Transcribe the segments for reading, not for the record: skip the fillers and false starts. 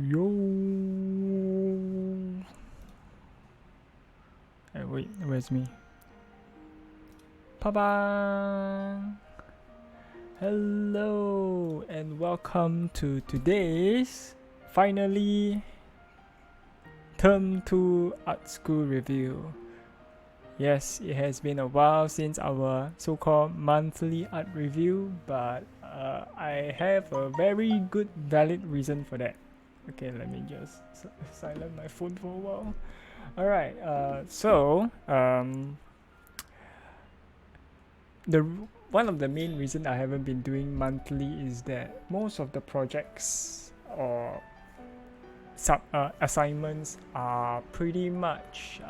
Yo. Hey, wait, where's me? Bye-bye. Hello and welcome to today's finally Term 2 Art School review. Yes, it has been a while since our so-called monthly art review, but I have a very good valid reason for that. Okay, let me just silence my phone for a while. Alright, one of the main reasons I haven't been doing monthly is that most of the projects or assignments are pretty much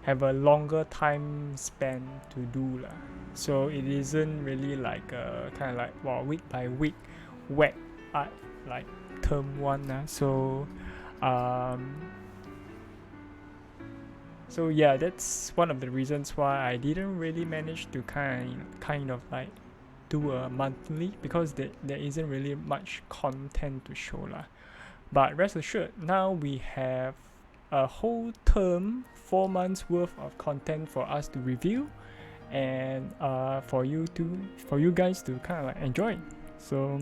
have a longer time span to do lah. So it isn't really like kind of like week by week wet art like term 1 lah. So yeah, that's one of the reasons why I didn't really manage to kind of like do a monthly, because there isn't really much content to show lah. But rest assured, now we have a whole term, 4 months worth of content for us to review, and for you guys to kind of like enjoy. So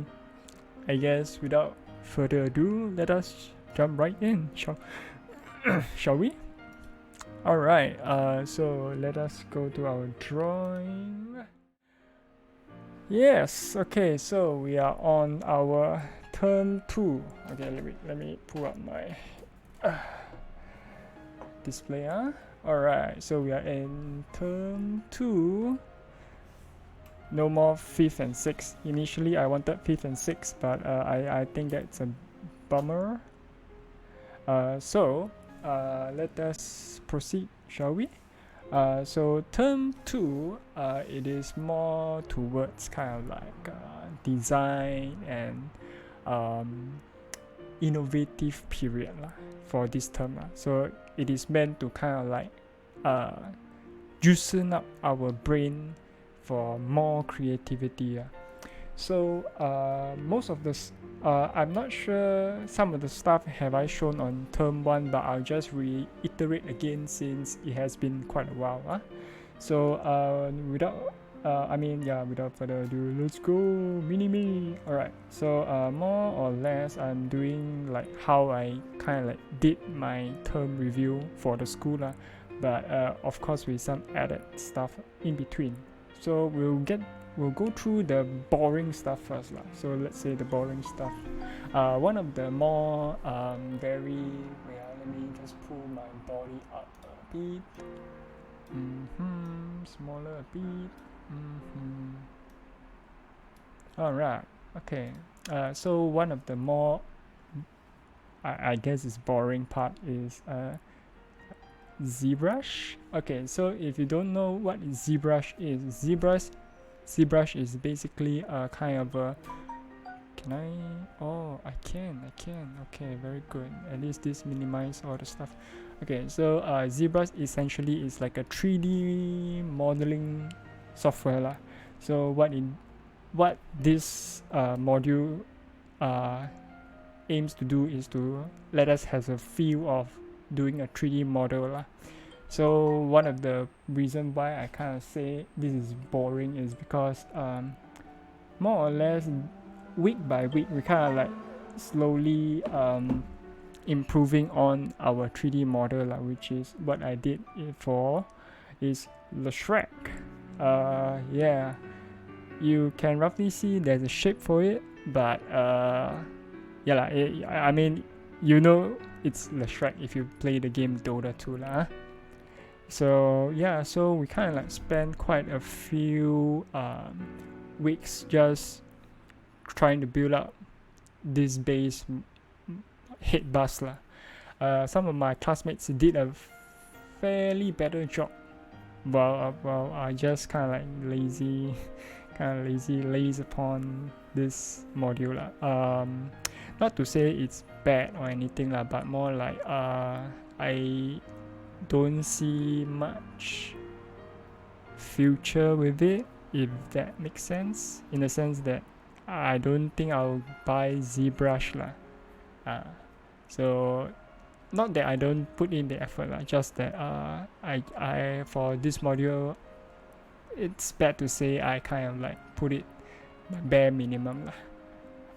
I guess without further ado, let us jump right in, shall we? Alright, so let us go to our drawing. Yes, okay, so we are on our term 2. Okay, let me pull up my display. Alright, so we are in term 2. No more 5th and 6th. Initially I wanted 5th and 6th, but I think that's a bummer. So let us proceed, shall we? So term 2, it is more towards kind of like design and innovative period for this term. So it is meant to kind of like loosen up our brain for more creativity. So most of this, I'm not sure some of the stuff have I shown on term 1, but I'll just reiterate again since it has been quite a while. So without further ado, let's go mini. Alright, so more or less I'm doing like how I kind of like did my term review for the school, but of course with some added stuff in between. So we'll go through the boring stuff first. So let's say the boring stuff. One of the more let me just pull my body up a bit. Smaller a bit. Alright, okay. So one of the more I guess is boring part is ZBrush. Okay, so if you don't know what ZBrush is, ZBrush is basically a kind of a I can. Okay, very good. At least this minimize all the stuff. Okay, so ZBrush essentially is like a 3D modeling software. So what it what this module aims to do is to let us have a feel of doing a 3D model lah. So one of the reason why I kind of say this is boring is because more or less week by week we kind of like slowly improving on our 3D model lah, which is what I did for is the Shrek. Yeah, you can roughly see there's a shape for it, but yeah lah, I mean, you know it's the Shrek if you play the game Dota 2 lah. So yeah, so we kind of like spent quite a few weeks just trying to build up this base head bus lah. Some of my classmates did a fairly better job, well I just kind of like lazy upon this module lah. Not to say it's bad or anything lah, but more like I don't see much future with it, if that makes sense, in the sense that I don't think I'll buy ZBrush lah. So not that I don't put in the effort lah, just that I for this module, it's bad to say I kind of like put it bare minimum lah.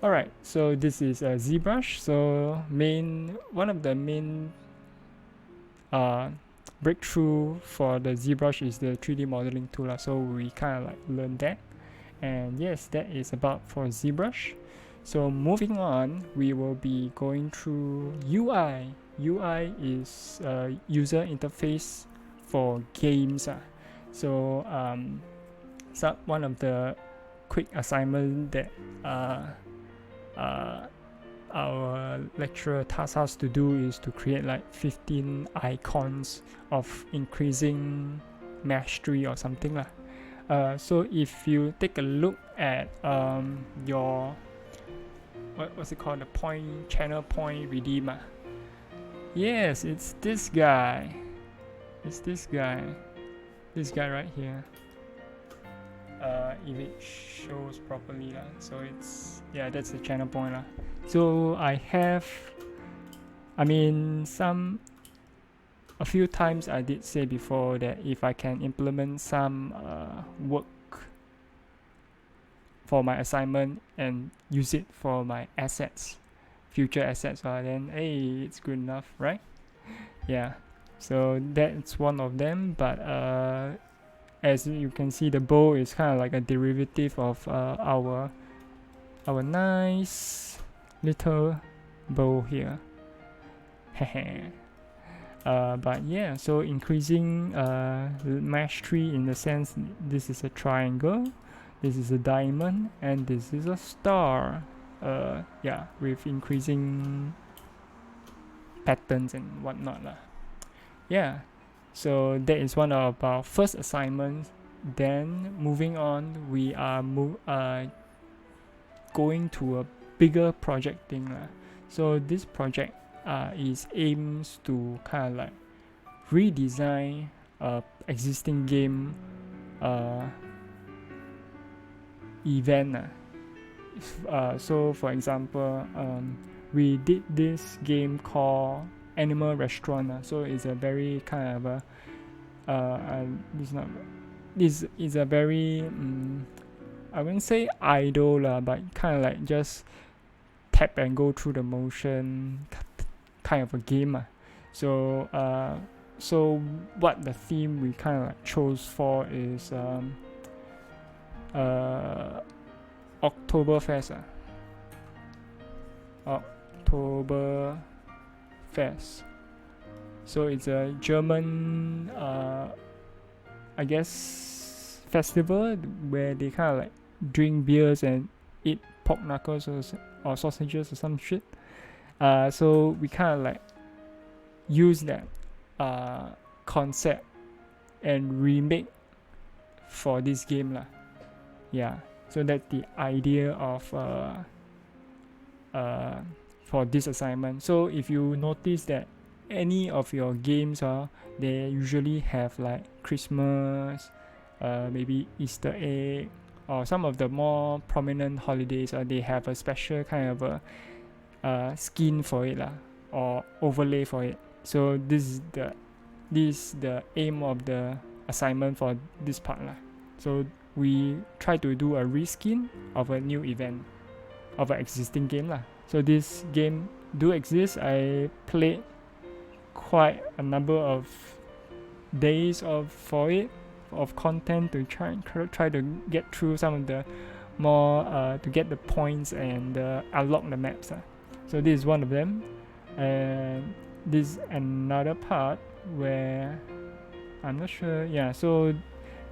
Alright, so this is a ZBrush. So one of the main breakthrough for the ZBrush is the 3D modeling tool lah. So we kind of like learned that, and yes, that is about for ZBrush. So moving on, we will be going through UI. UI is user interface for games. So one of the quick assignment that our lecturer tasked us to do is to create like 15 icons of increasing mastery or something lah. So if you take a look at your what's it called, the channel point redeemer, yes, it's this guy right here. If it shows properly lah, so it's, yeah, that's the channel point lah. So a few times I did say before that if I can implement some work for my assignment and use it for my future assets, then hey, it's good enough, right? Yeah, so that's one of them. But as you can see, the bow is kind of like a derivative of our nice little bow here. But yeah, so increasing mastery in the sense, this is a triangle, this is a diamond, and this is a star. Yeah, with increasing patterns and whatnot lah. Yeah, so that is one of our first assignments. Then moving on, we are going to a bigger project thing lah. So this project aims to kind of like redesign existing game event. So for example, we did this game called Animal Restaurant. So it's a very kind of this is a very I wouldn't say idle lah, but kind of like just tap and go through the motion kind of a game. So what the theme we kind of like chose for is Oktoberfest. Oktoberfest. So it's a German I guess festival where they kind of like drink beers and eat pork knuckles or sausages or some shit. So we kind of like use that concept and remake for this game lah. Yeah, so that's the idea of for this assignment. So if you notice that any of your games they usually have like Christmas, maybe Easter egg, or some of the more prominent holidays, they have a special kind of a skin for it lah, or overlay for it. So this is the aim of the assignment for this part lah. So we try to do a reskin of a new event of an existing game lah. So this game do exist. I played quite a number of days for content to try to get through some of the more to get the points and unlock the maps. So this is one of them, and this is another part where I'm not sure. Yeah, so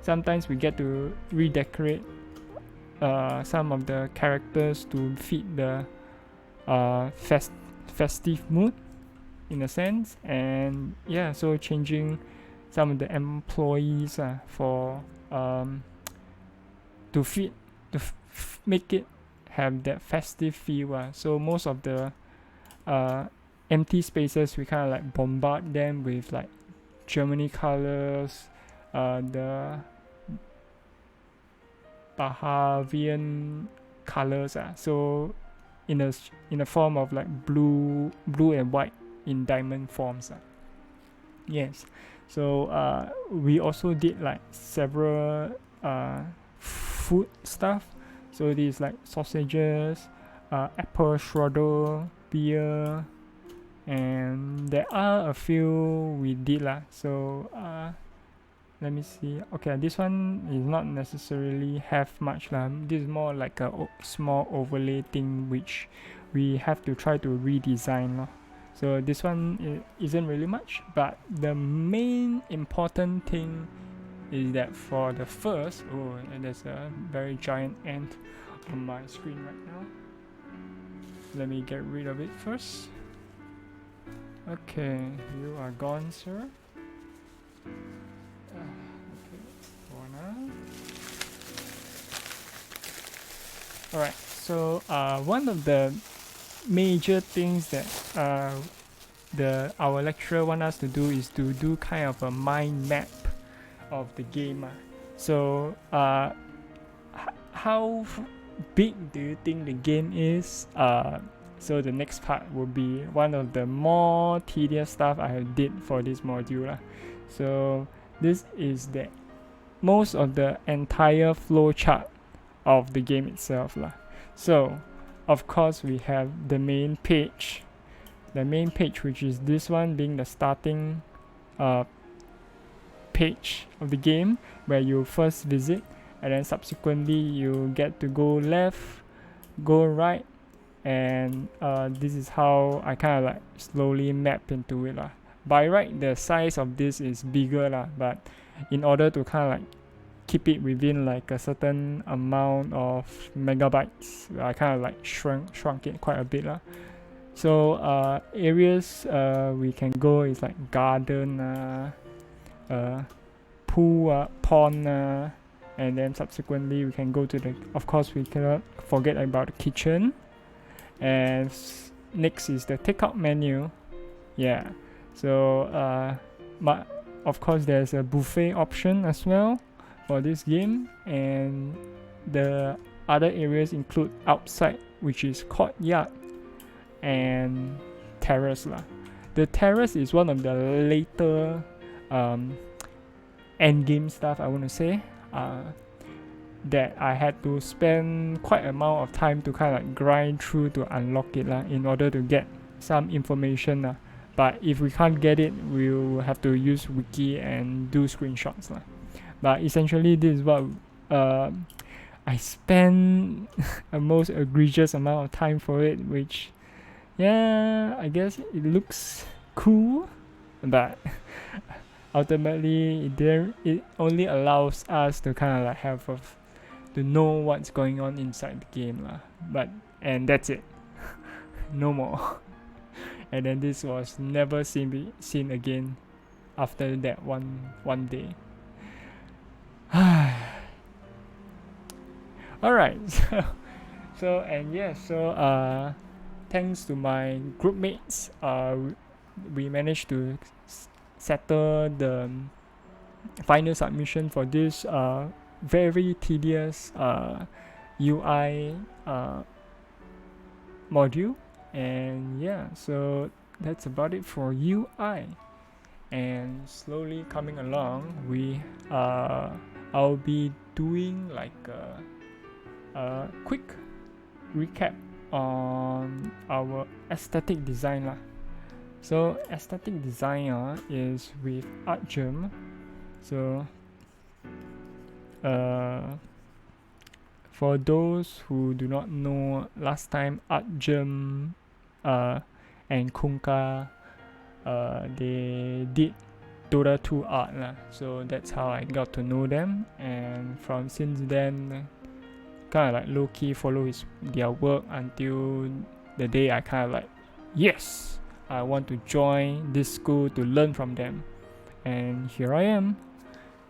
sometimes we get to redecorate some of the characters to fit the festive mood in a sense, and yeah, so changing some of the employees for to fit to make it have that festive feel. So most of the empty spaces we kind of like bombard them with like Germany colors, the Bavavian colors, so in a form of like blue and white in diamond forms. Yes, so we also did like several food stuff. So these like sausages, apple strudel, beer, and there are a few we did lah. So let me see. Okay, this one is not necessarily have much lah. This is more like a small overlay thing which we have to try to redesign lah. So this one isn't really much, but the main important thing is that for the first, and there's a very giant ant on my screen right now. Let me get rid of it first. Okay, you are gone, sir. Okay, alright, so one of the major things that our lecturer want us to do is to do kind of a mind map of the game. So how big do you think the game is? So the next part will be one of the more tedious stuff I did for this module. So this is the most of the entire flow chart of the game itself. So of course we have the main page, which is this one being the starting page of the game, where you first visit, and then subsequently you get to go left, go right, and this is how I kind of like slowly map into it. By right, the size of this is bigger, but in order to kind of like keep it within like a certain amount of megabytes, I kind of like shrunk it quite a bit. So areas we can go is like garden, pool, pond, and then subsequently we can go to the, of course we cannot forget about the kitchen, and next is the takeout menu. Yeah, so of course there's a buffet option as well for this game, and the other areas include outside, which is courtyard, and terrace. The terrace is one of the later end game stuff, I want to say, that I had to spend quite an amount of time to kind of like grind through to unlock it in order to get some information. But if we can't get it, we'll have to use wiki and do screenshots. But essentially this is what I spent a most egregious amount of time for it, which, yeah, I guess it looks cool, but ultimately it only allows us to kind of like have to know what's going on inside the game, and that's it. No more. And then this was never seen again after that one day. Alright, so thanks to my group mates, we managed to settle the final submission for this very tedious UI module. And yeah, so that's about it for UI. And slowly coming along, I'll be doing like a quick recap on our aesthetic design lah. So aesthetic design is with Artschool. So for those who do not know, last time Artschool and Kunka they did Dota 2 art lah. So that's how I got to know them, and from since then kind of like low-key follow their work until the day I kind of like, yes, I want to join this school to learn from them, and here I am.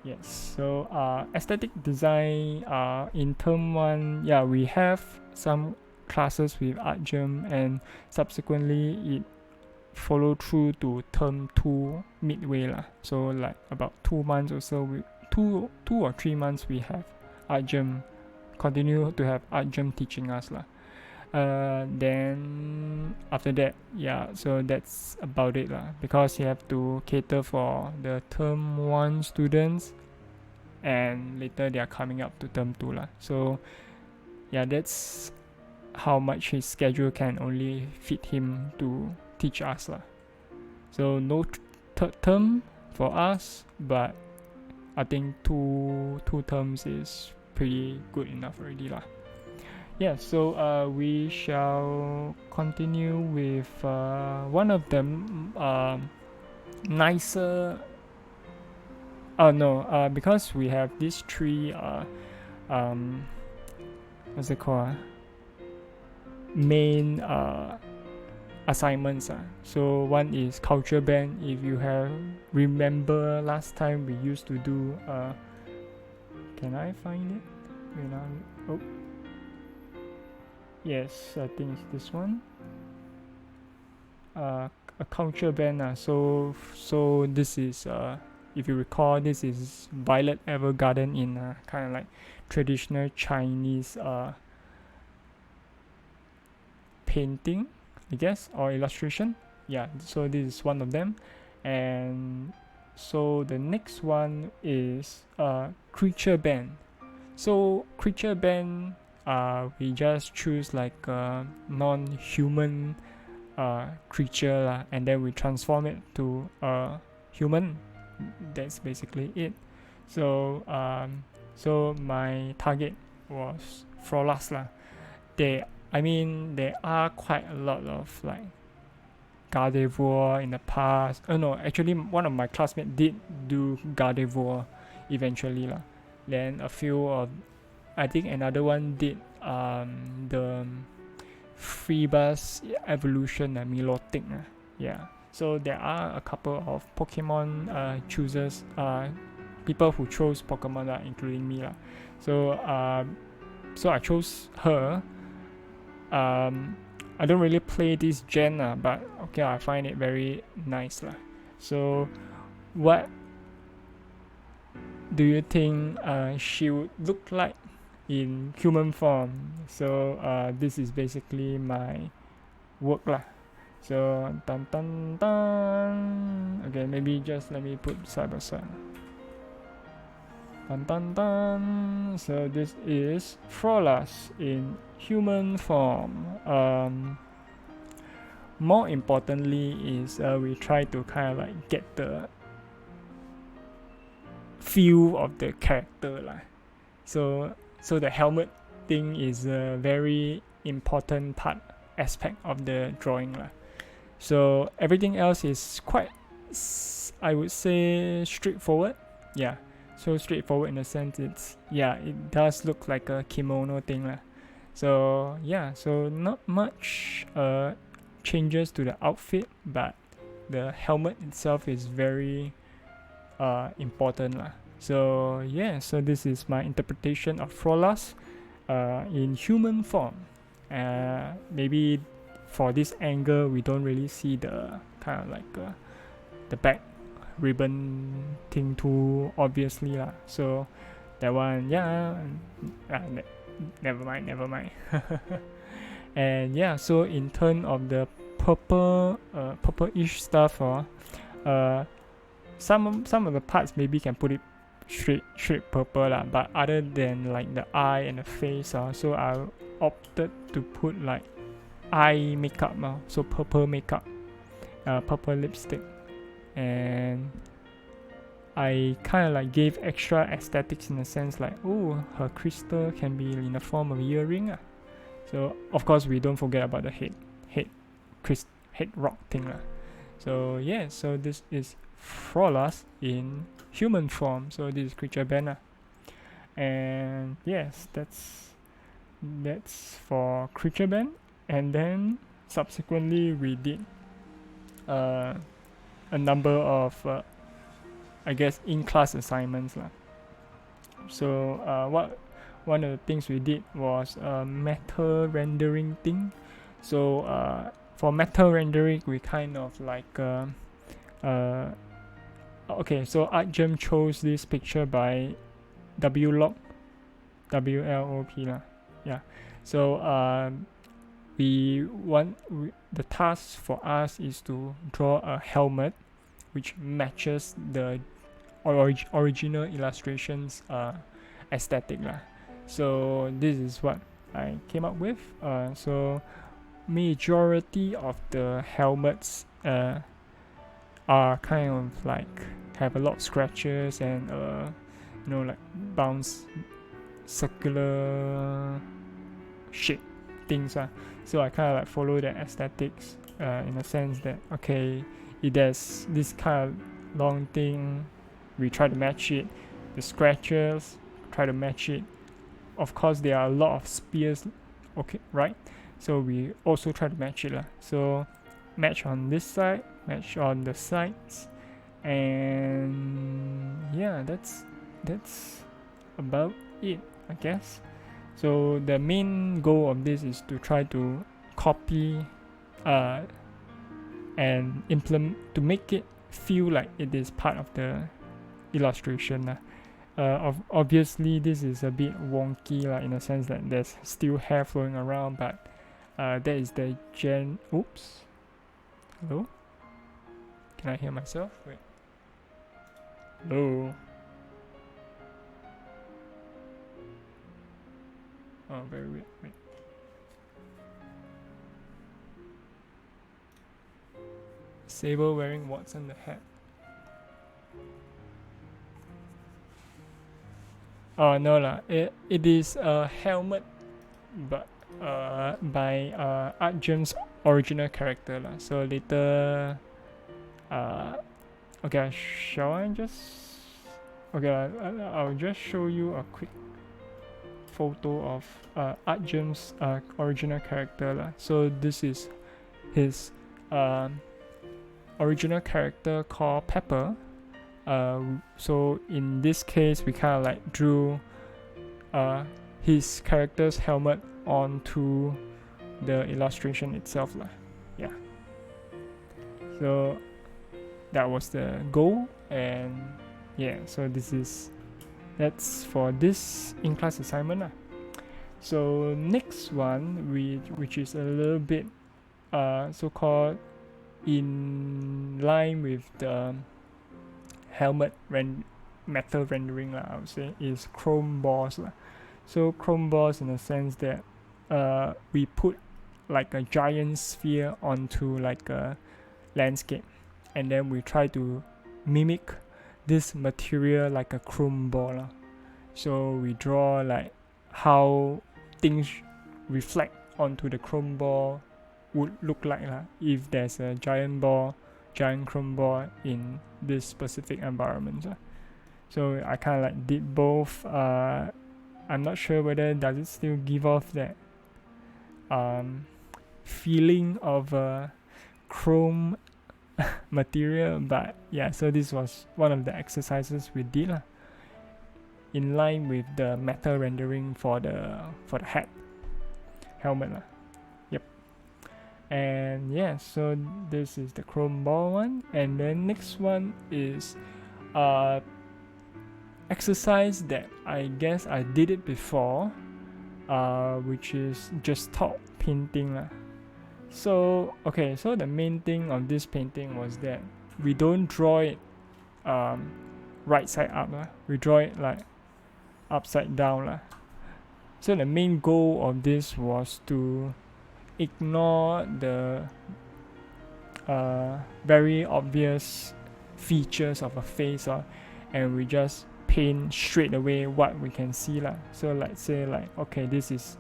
Yes, so aesthetic design in term 1, yeah, we have some classes with Artschool, and subsequently it follow through to term 2 midway lah. So like about 2 months or so, two or 3 months we have Artschool, continue to have Artschool teaching us lah. Then after that, yeah, so that's about it lah, because you have to cater for the term 1 students, and later they are coming up to term 2 lah. So yeah, that's how much his schedule can only fit him to teach us lah. So no third term for us, but I think two terms is pretty good enough already lah. Yeah, so we shall continue with one of the nicer because we have these 3 what's it called, main assignments. So one is culture band. If you have remember last time we used to do can I find it? Oh yes, I think it's this one, a culture band. So this is if you recall, this is Violet Evergarden in kind of like traditional Chinese painting, I guess, or illustration. Yeah, so this is one of them. And so the next one is creature band. So creature band, we just choose like a non-human creature lah, and then we transform it to a human. That's basically it. So so my target was Frolas lah. There are quite a lot of like Gardevoir in the past. Actually one of my classmates did do Gardevoir eventually lah. Then a few of, I think another one did the Freebus evolution, Milotic. Yeah. So there are a couple of Pokemon choosers, people who chose Pokemon, including me. So I chose her. I don't really play this gen, but okay, I find it very nice. So what do you think she would look like in human form? So this is basically my work lah. So dun dun dun. Okay, maybe just let me put side by side. Dun dun dun. So this is Frolas in human form. More importantly is we try to kind of like get the feel of the character lah. So the helmet thing is a very important aspect of the drawing lah. So everything else is quite, I would say, straightforward. Yeah, so straightforward in the sense it does look like a kimono thing lah. So yeah, so not much changes to the outfit, but the helmet itself is very important lah. So yeah, so this is my interpretation of Frolas in human form. Maybe for this angle we don't really see the kind of like the back ribbon thing too obviously lah. So that one, yeah. Never mind. And yeah, so in terms of the purple-ish stuff, some of the parts maybe can put it straight purple lah, but other than like the eye and the face, so I opted to put like eye makeup, so purple makeup, purple lipstick, and I kind of like gave extra aesthetics in a sense like, oh, her crystal can be in the form of earring. So of course we don't forget about the head rock thing. So yeah, so this is Frolas in human form. So this is creature band. And yes, that's for creature band. And then subsequently we did a number of I guess in-class assignments lah. So one of the things we did was a metal rendering thing. So for metal rendering, we kind of like okay, so ArtGem chose this picture by WLOP lah. Yeah. So the task for us is to draw a helmet which matches the original illustrations aesthetic lah. So this is what I came up with. So majority of the helmets are kind of like have a lot of scratches and like bounce circular shape things. So I kind of like follow the aesthetics in a sense that okay, it has this kind of long thing, we try to match it. The scratches, try to match it. Of course there are a lot of spears, okay, right? So we also try to match it. So match on this side, match on the sides, and yeah, that's about it, I guess. So the main goal of this is to try to copy and implement, to make it feel like it is part of the illustration. Obviously this is a bit wonky in a sense that there's still hair flowing around, but that is the oops, hello, can I hear myself? Wait, hello. Oh, very weird. Wait. Sable wearing Watson the hat. Oh no lah, it is a helmet, but by ArtGem's original character lah. So later, okay, shall I just? Okay, I'll just show you a quick photo of ArtGem's original character lah. So this is his original character called Pepper. So in this case, we kind of like drew his character's helmet onto the illustration itself lah. Yeah. So that was the goal, and yeah. So that's for this in-class assignment lah. So next one, which is a little bit so-called in line with the helmet metal rendering lah, I would say, is chrome balls lah. So chrome balls in the sense that we put like a giant sphere onto like a landscape, and then we try to mimic this material like a chrome ball lah. So we draw like how things reflect onto the chrome ball would look like lah, if there's a giant chrome ball in this specific environment. So I kind of like did both. I'm not sure whether does it still give off that feeling of chrome material, but yeah, so this was one of the exercises we did lah, in line with the metal rendering for the helmet lah. Yep. And yeah, so this is the chrome ball one, and then next one is exercise that I guess I did it before, which is just top painting lah. So okay, so the main thing of this painting was that we don't draw it right side up lah. We draw it like upside down lah. So the main goal of this was to ignore the very obvious features of a face, and we just paint straight away what we can see lah. So let's say like, okay, this is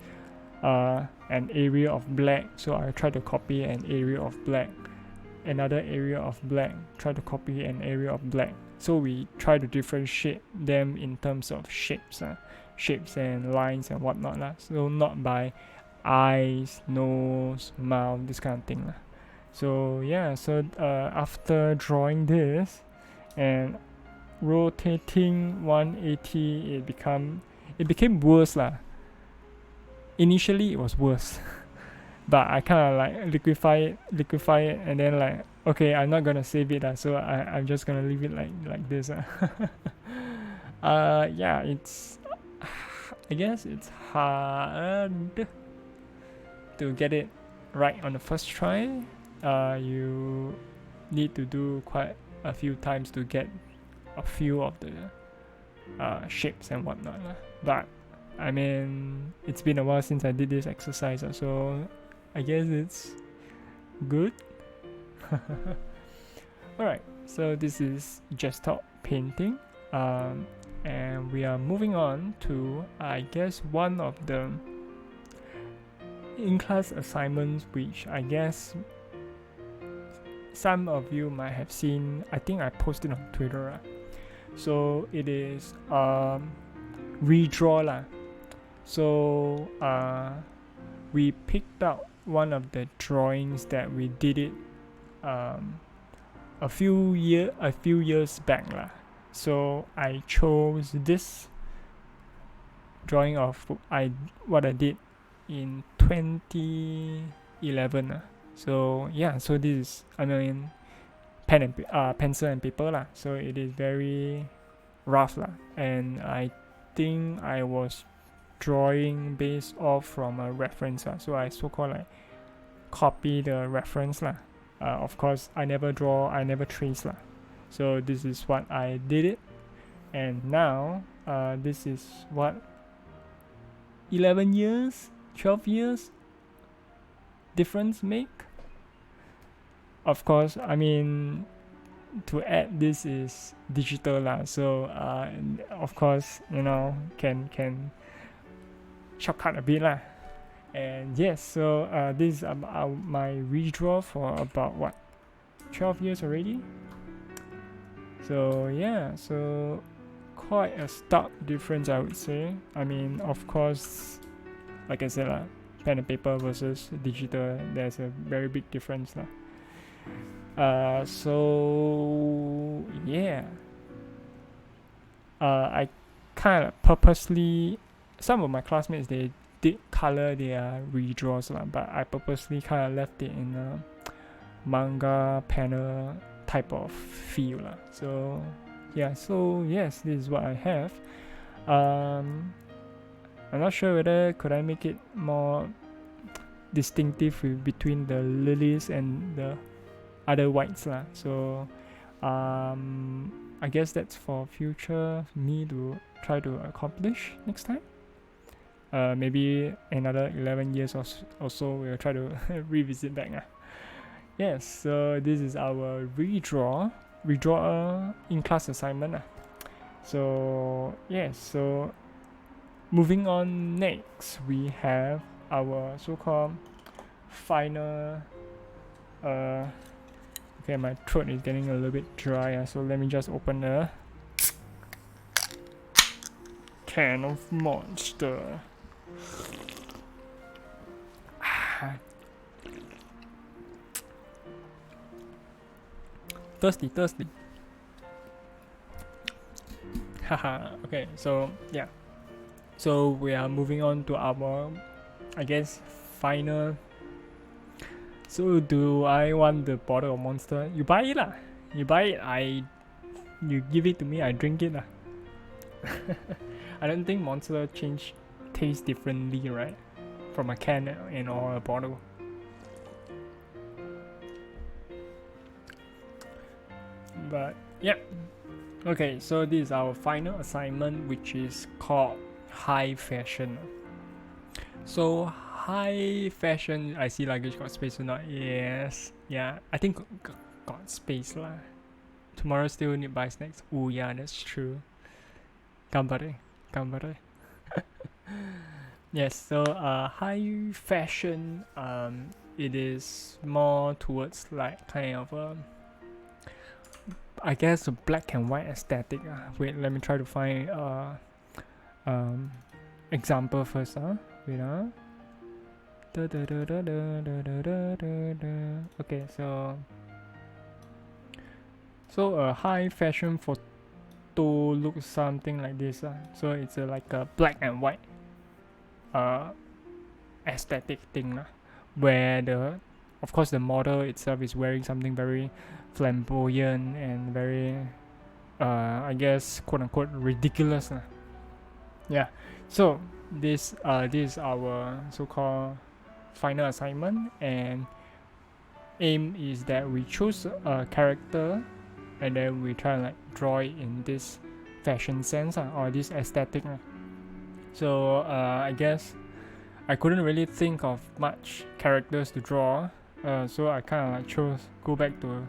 an area of black, so I try to copy an area of black, another area of black, try to copy an area of black. So we try to differentiate them in terms of shapes and lines and whatnot lah. So not by eyes, nose, mouth, this kind of thing lah. So yeah, so after drawing this and rotating 180, it became worse lah. Initially it was worse, but I kind of like liquefy it, and then like, okay, I'm not gonna save it so I'm just gonna leave it like this yeah, it's, I guess it's hard to get it right on the first try. You need to do quite a few times to get a few of the shapes and whatnot lah. But I mean, it's been a while since I did this exercise, so I guess it's good. Alright, so this is just top painting, and we are moving on to, I guess, one of the in-class assignments which I guess some of you might have seen. I think I posted on Twitter. So it is redraw lah. So we picked out one of the drawings that we did it a few years back lah. So I chose this drawing of what I did in 2011. So yeah, so this is, I mean, pencil and paper lah. So it is very rough lah, and I think I was drawing based off from a reference lah. So I so-called like copy the reference lah. Of course, I never trace lah. So this is what I did it, and now this is what 11 years, 12 years difference make. Of course, I mean, to add, this is digital lah, so of course, you know, can shortcut a bit lah. And yes, so this is my redraw for about what, 12 years already. So yeah, so quite a stark difference, I would say. I mean, of course, like I said lah, pen and paper versus digital, there's a very big difference lah. So yeah, I kind of purposely, some of my classmates, they did color their redraws lah, but I purposely kind of left it in a manga panel type of feel lah. So yeah, so yes, this is what I have. I'm not sure whether could I make it more distinctive between the lilies and the other whites lah. So I guess that's for future me to try to accomplish next time. Maybe another 11 years or so we'll try to revisit back. Yes, so this is our redraw in-class assignment. So yes, so moving on, next we have our so-called final okay, my throat is getting a little bit dry, so let me just open the can of Monster. Thirsty. Haha. Okay, so yeah, so we are moving on to our, I guess, final. So do I want the bottle of Monster? You buy it lah. You buy it, you give it to me, I drink it lah. I don't think monster taste differently, right? From a can and or a bottle. But yeah. Okay, so this is our final assignment, which is called high fashion. So high fashion, I see luggage got space or not? Yes. Yeah, I think got space lah. Tomorrow still need buy snacks. Oh yeah, that's true. Gambare. Yes, so high fashion, it is more towards like kind of I guess a black and white aesthetic. Wait, let me try to find example first. Wait. Okay, so a high fashion photo looks something like this. So it's like a black and white aesthetic thing, where of course the model itself is wearing something very flamboyant and very I guess quote unquote ridiculous. Yeah, so this is our so-called final assignment, and aim is that we choose a character and then we try and like draw it in this fashion sense or this aesthetic. So I guess I couldn't really think of much characters to draw, so I kind of like go back to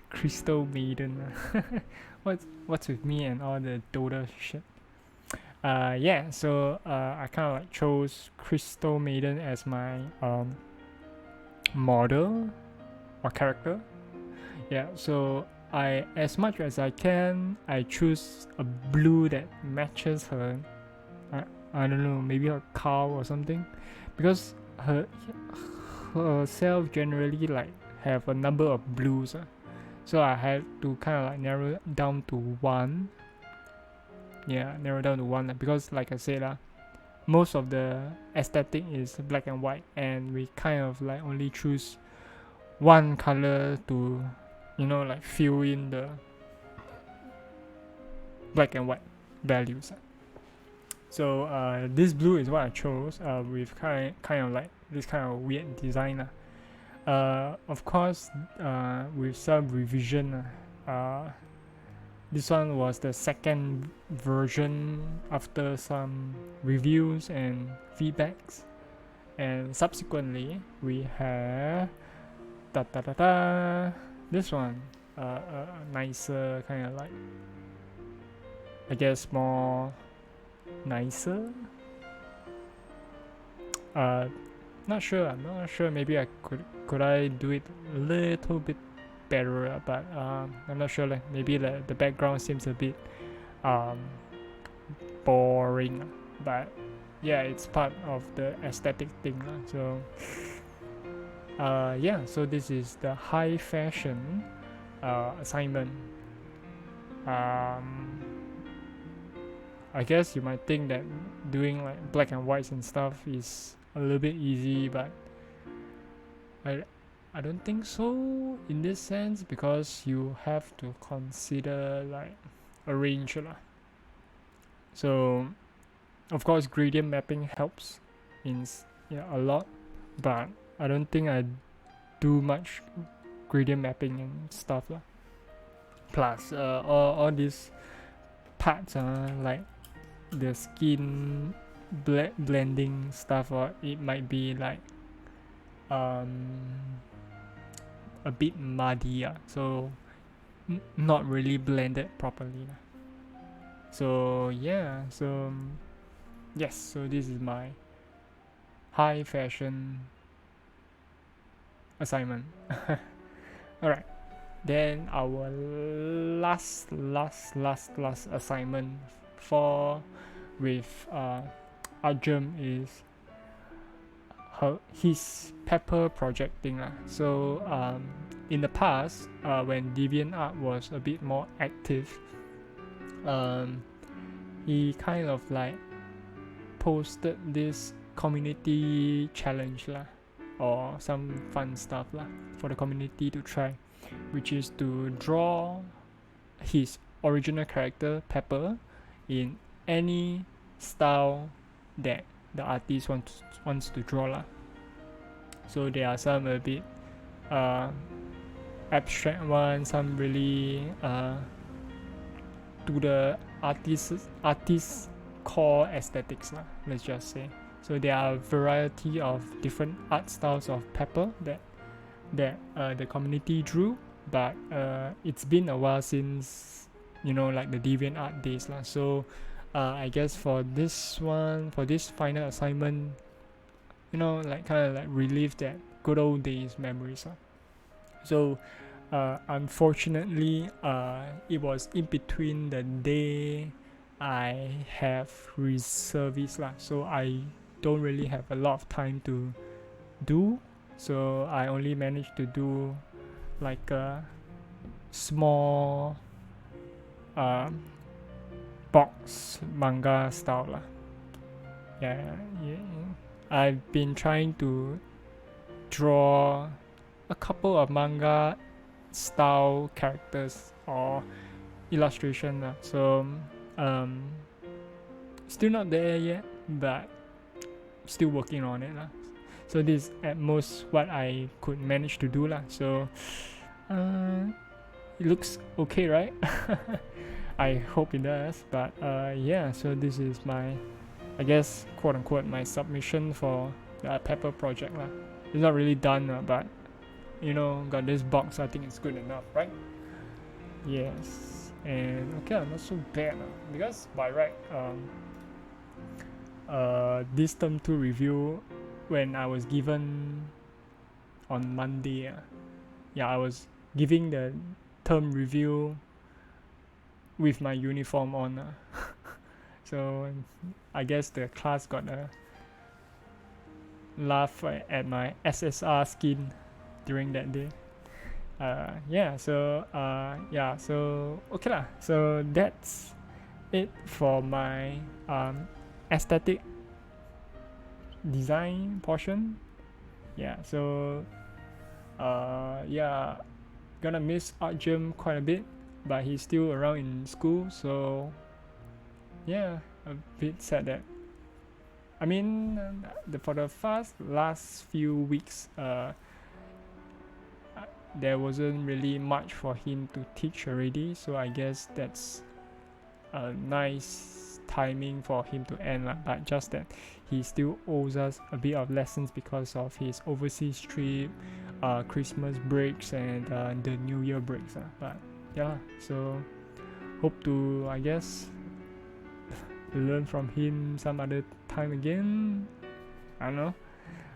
Crystal Maiden. What's with me and all the Dota shit? Yeah, so I kind of like chose Crystal Maiden as my model or character. Yeah, so as much as I can, I choose a blue that matches her. I don't know, maybe her cow or something, because herself generally like have a number of blues. So I had to kind of like narrow down to one. Yeah, narrow down to one because like I said, most of the aesthetic is black and white, and we kind of like only choose one color to, like fill in the black and white values. So this blue is what I chose with kind of like this kind of weird design. Of course, with some revision. This one was the second version after some reviews and feedbacks, and subsequently we have this one, nicer, kind of like, I guess more nicer. I'm not sure. Maybe I could I do it a little bit better, but I'm not sure. Maybe the background seems a bit boring, but yeah, it's part of the aesthetic thing. So yeah, so this is the high fashion assignment. I guess you might think that doing like black and whites and stuff is a little bit easy, but I don't think so in this sense, because you have to consider like a range. So of course gradient mapping helps a lot, but I don't think I do much gradient mapping and stuff. Plus all these parts like the skin blending stuff, or it might be like a bit muddy, so not really blended properly. So yeah, so yes, so this is my high fashion assignment. Alright, then our last assignment with Arjun is his pepper project thing. So in the past, when DeviantArt was a bit more active, he kind of like posted this community challenge or some fun stuff for the community to try, which is to draw his original character Pepper in any style that the artist wants to draw lah. So there are some a bit abstract ones, some really to the artist's core aesthetics lah, let's just say. So there are a variety of different art styles of Pepper that the community drew, but it's been a while since, you know, like the DeviantArt days lah. So I guess for this final assignment, you know, like kind of like relive that good old days memories lah. So unfortunately, it was in between the day I have reservist lah, so I don't really have a lot of time to do. So I only managed to do like a small box manga style lah. Yeah. I've been trying to draw a couple of manga style characters or illustration lah. So still not there yet, but still working on it lah. So this is at most what I could manage to do lah. So it looks okay, right? I hope it does. But yeah, so this is my, I guess, quote unquote, my submission for the Pepper project lah. It's not really done, but you know, got this box, I think it's good enough, right? Yes. And okay, not so bad because by right, this term 2 review, when I was given on Monday, I was giving the term review with my uniform on. So I guess the class got a laugh at my SSR skin during that day. So okay lah. So that's it for my aesthetic design portion. So gonna miss Art Gym quite a bit, but he's still around in school, so a bit sad that, I mean, for the last few weeks, there wasn't really much for him to teach already, so I guess that's a nice timing for him to end lah. But just that he still owes us a bit of lessons because of his overseas trip, Christmas breaks, and the New Year breaks. But yeah, so hope to, I guess, learn from him some other time again. I don't know.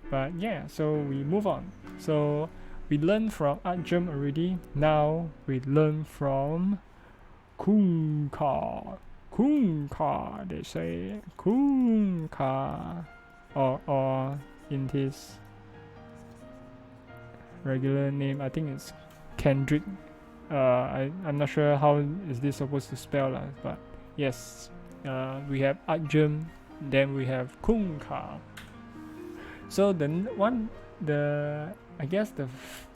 But yeah, so we move on. So we learned from Art Gym already. Now we learn from Kunka. They say Kunka. Or in his regular name, I think it's Kendrick. I'm not sure how is this supposed to spell, but yes, we have Art Gym, then we have Kunka. So I guess the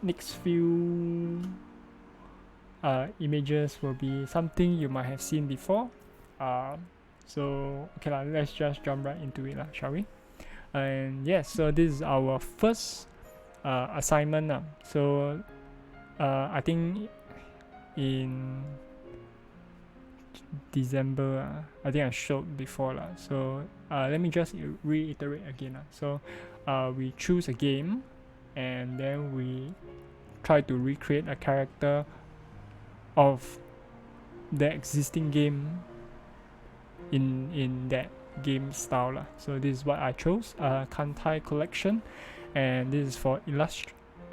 next few images will be something you might have seen before. So okay lah, let's just jump right into it lah, shall we? And yes, so this is our first assignment. So I think in December, I think I showed before lah. So let me just reiterate again. So we choose a game, and then we try to recreate a character of the existing game in that game style lah. So this is what I chose, Kantai collection, and this is for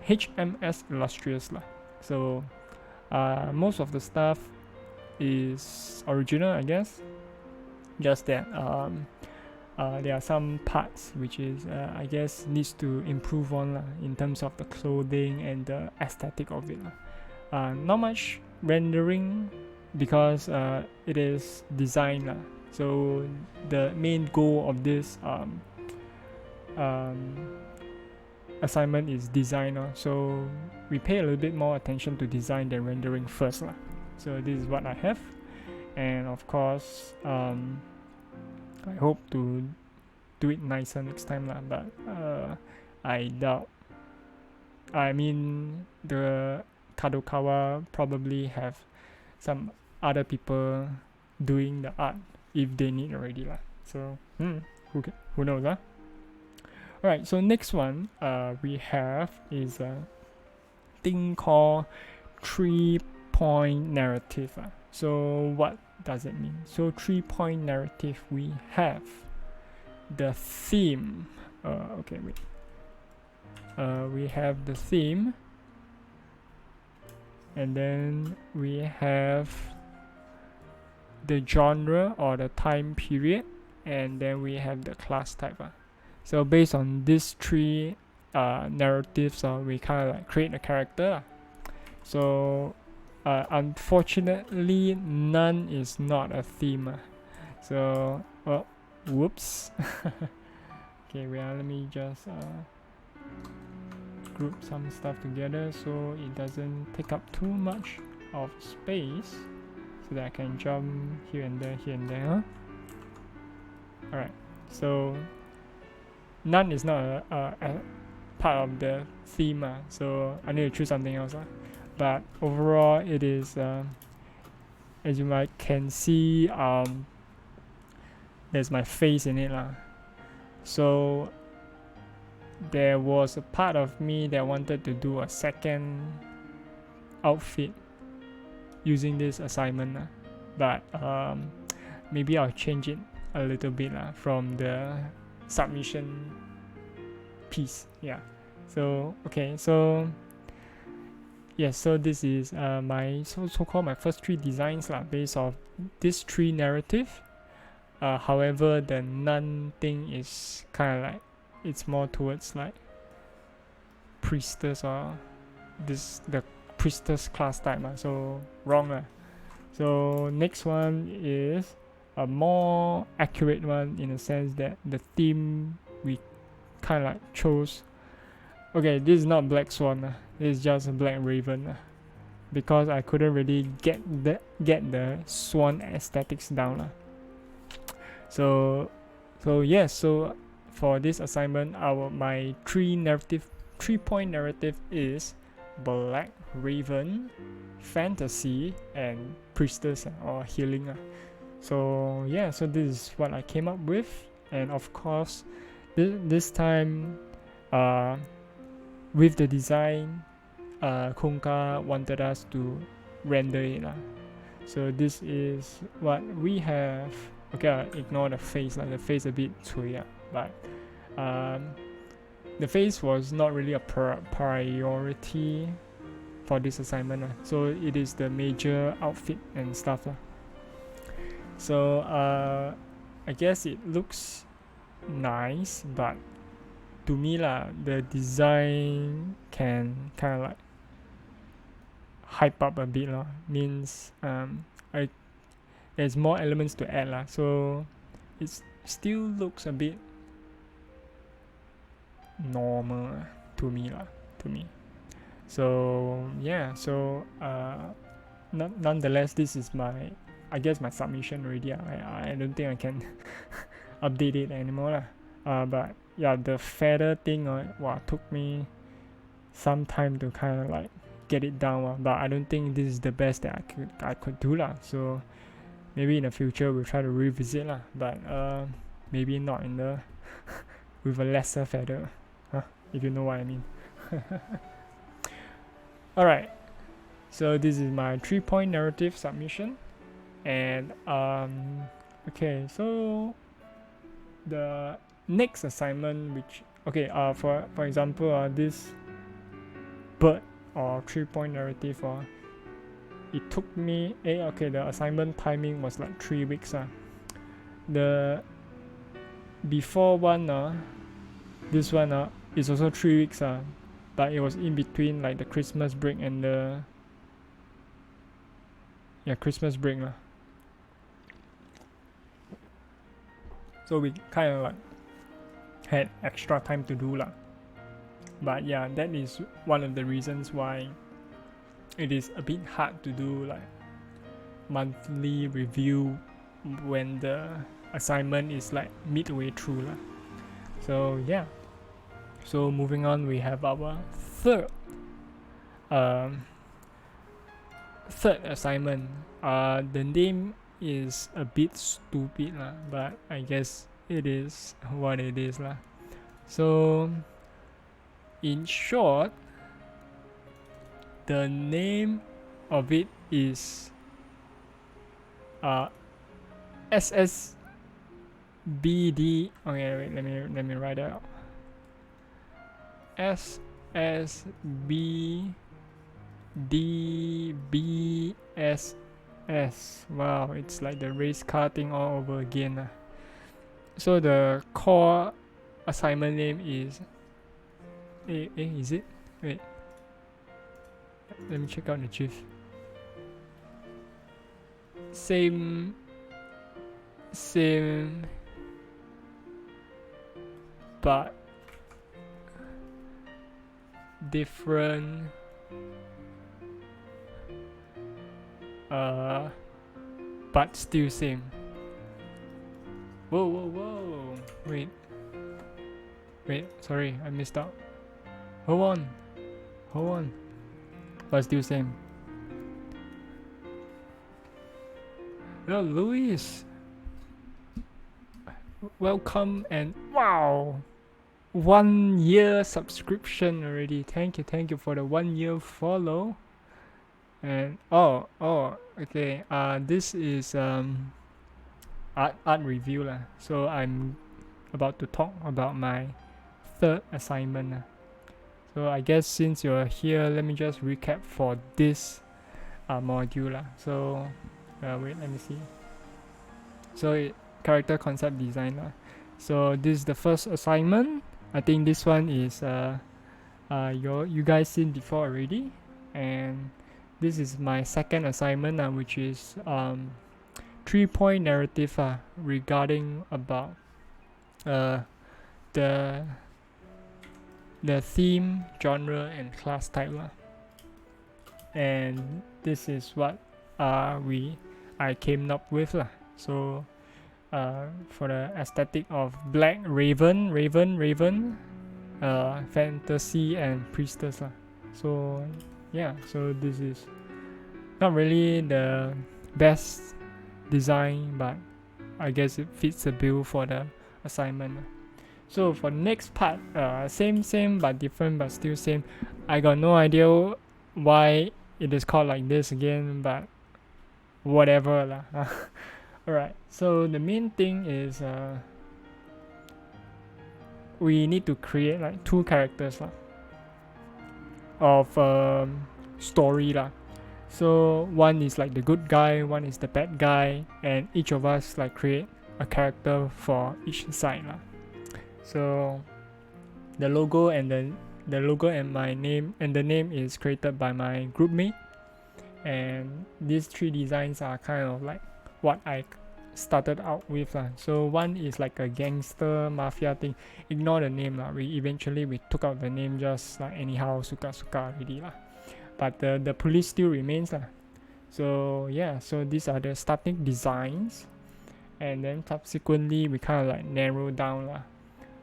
HMS Illustrious lah. So most of the stuff is original, I guess, just that there are some parts which is I guess needs to improve on in terms of the clothing and the aesthetic of it. Not much rendering because it is design. So the main goal of this assignment is design. So we pay a little bit more attention to design than rendering first. So this is what I have. and of course I hope to do it nicer next time lah, but I doubt. I mean, the Kadokawa probably have some other people doing the art if they need already lah. So who knows, huh? Alright, so next one we have is a thing called 3-point narrative. So what does it mean? So 3-point narrative, we have the theme. Okay, wait. We have the theme, and then we have the genre or the time period, and then we have the class type. So based on these 3 narratives, we kind of like create a character. So unfortunately, none is not a theme. So whoops. Okay, well, let me just group some stuff together so it doesn't take up too much of space, so that I can jump here and there. Alright, so none is not a part of the theme, so I need to choose something else. But overall, it is, as you might can see, there's my face in it. So there was a part of me that wanted to do a second outfit using this assignment, but maybe I'll change it a little bit from the submission piece. Yeah, so okay, so yes, so this is my so-called my first 3 designs based off this 3 narrative. However, the none thing is kind of like, it's more towards like priestess or the priestess class type, so wrong. So next one is a more accurate one in the sense that the theme we kind of like chose. Okay, this is not Black Swan, this is just a Black Raven, because I couldn't really get the swan aesthetics down. So yes, so for this assignment, my 3-point narrative is Black Raven, fantasy, and priestess or healing. So yeah, so this is what I came up with, and of course this time with the design, Konka wanted us to render it. So this is what we have. Okay, ignore the face, the face a bit cui, but the face was not really a priority for this assignment. So it is the major outfit and stuff. So I guess it looks nice, but to me the design can kind of like hype up a bit. Means there's more elements to add, so it still looks a bit normal to me. So yeah, so nonetheless, this is my submission already. I don't think I can update it anymore. But yeah, the feather thing took me some time to kind of like get it down. But I don't think this is the best that I could do. So maybe in the future we'll try to revisit but maybe not in the with a lesser feather, if you know what I mean. Alright, so this is my 3-point narrative submission, and okay, so the next assignment, which for example this bird or 3-point narrative, it took me the assignment timing was like 3 weeks. The before one, this one is also 3 weeks, but it was in between like the Christmas break and the Christmas break. So we kind of like had extra time to do but yeah, that is one of the reasons why it is a bit hard to do like monthly review when the assignment is like midway through lah. So yeah, so moving on, we have our third assignment. The name is a bit stupid lah, but I guess it is what it is lah. So in short, the name of it is SSBD. Okay, wait, let me write it out. SSBDBSS. Wow, it's like the race car thing all over again. So the core assignment name is is it? Wait. Let me check out the GIF. Same but different but still same. Whoa. Wait, sorry, I missed out. Hold on. But still same. Hello, Luis. Welcome, and wow, 1 year subscription already. Thank you for the 1 year follow. And okay. This is art review lah. So I'm about to talk about my third assignment lah. So I guess since you're here, let me just recap for this module lah. So wait, let me see. So character concept design lah. So this is the first assignment. I think this one is you guys seen before already, and this is my second assignment which is 3-point narrative regarding about the theme, genre, and class type lah. And this is what I came up with lah. So for the aesthetic of black raven, fantasy and priestess lah. So yeah, so this is not really the best design, but I guess it fits the bill for the assignment. So for the next part, same but different, but still same. I got no idea why it is called like this again, but whatever lah. Alright, so the main thing is we need to create like 2 characters lah, of story lah. So one is like the good guy, one is the bad guy, and each of us like create a character for each side lah. So the logo and my name, and the name is created by my group mate, and these 3 designs are kind of like what I started out with lah. So one is like a gangster mafia thing. Ignore the name lah. We eventually took out the name just like anyhow, suka already lah. But the police still remains lah. So yeah, so these are the starting designs, and then subsequently we kind of like narrow down lah.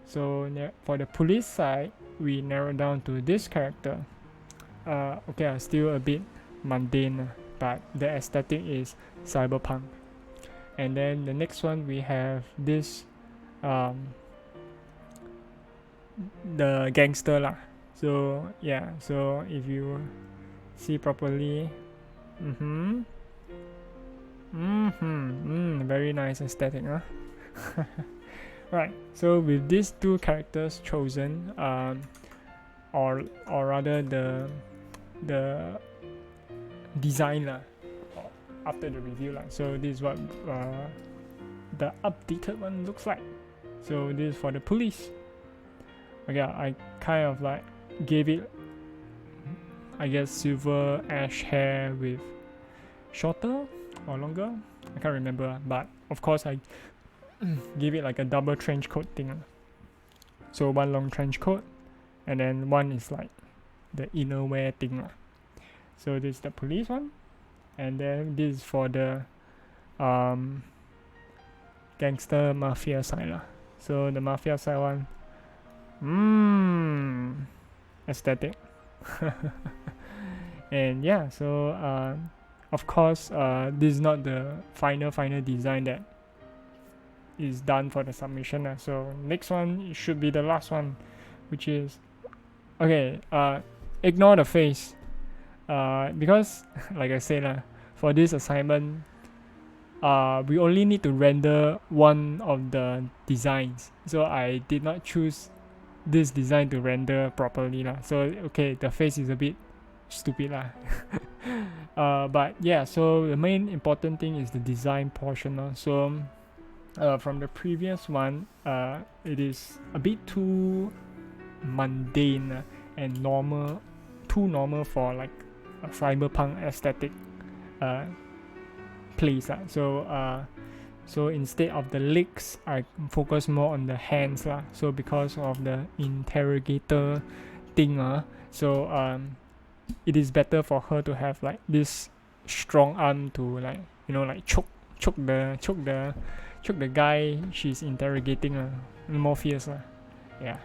So for the police side, we narrow down to this character. Okay, still a bit mundane, but the aesthetic is cyberpunk. And then the next one we have this the gangster lah. So yeah, so if you see properly, very nice aesthetic, huh? Right, so with these 2 characters chosen, or rather the design lah, after the review lah. So this is what the updated one looks like. So this is for the police. Okay, I kind of like gave it, I guess, silver ash hair with shorter or longer, I can't remember, but of course I give it like a double trench coat thing. So one long trench coat, and then one is like the inner wear thing. So this is the police one. And then this is for the gangster mafia side lah. So the mafia side one, aesthetic. And yeah, so of course this is not the final design that is done for the submission. So next one should be the last one, which is okay, ignore the face, because like I said, for this assignment we only need to render one of the designs, so I did not choose this design to render properly lah. So okay, the face is a bit stupid lah. But yeah, so the main important thing is the design portion lah. So from the previous one, it is a bit too mundane and normal, too normal for like a cyberpunk aesthetic place. So instead of the legs, I focus more on the hands lah. So because of the interrogator thing, so it is better for her to have like this strong arm to like, you know, like choke the guy she's interrogating, more fierce lah. Yeah.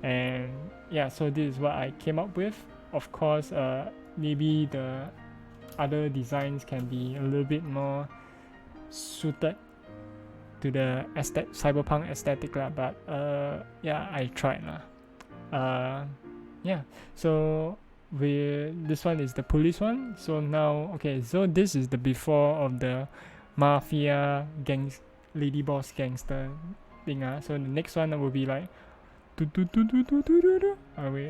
And yeah, so this is what I came up with. Of course, maybe the other designs can be a little bit more suited to the cyberpunk aesthetic lah, but yeah, I tried lah. Yeah, so this one is the police one. So now, okay, so this is the before of the mafia lady boss gangster thing. So the next one will be like wait,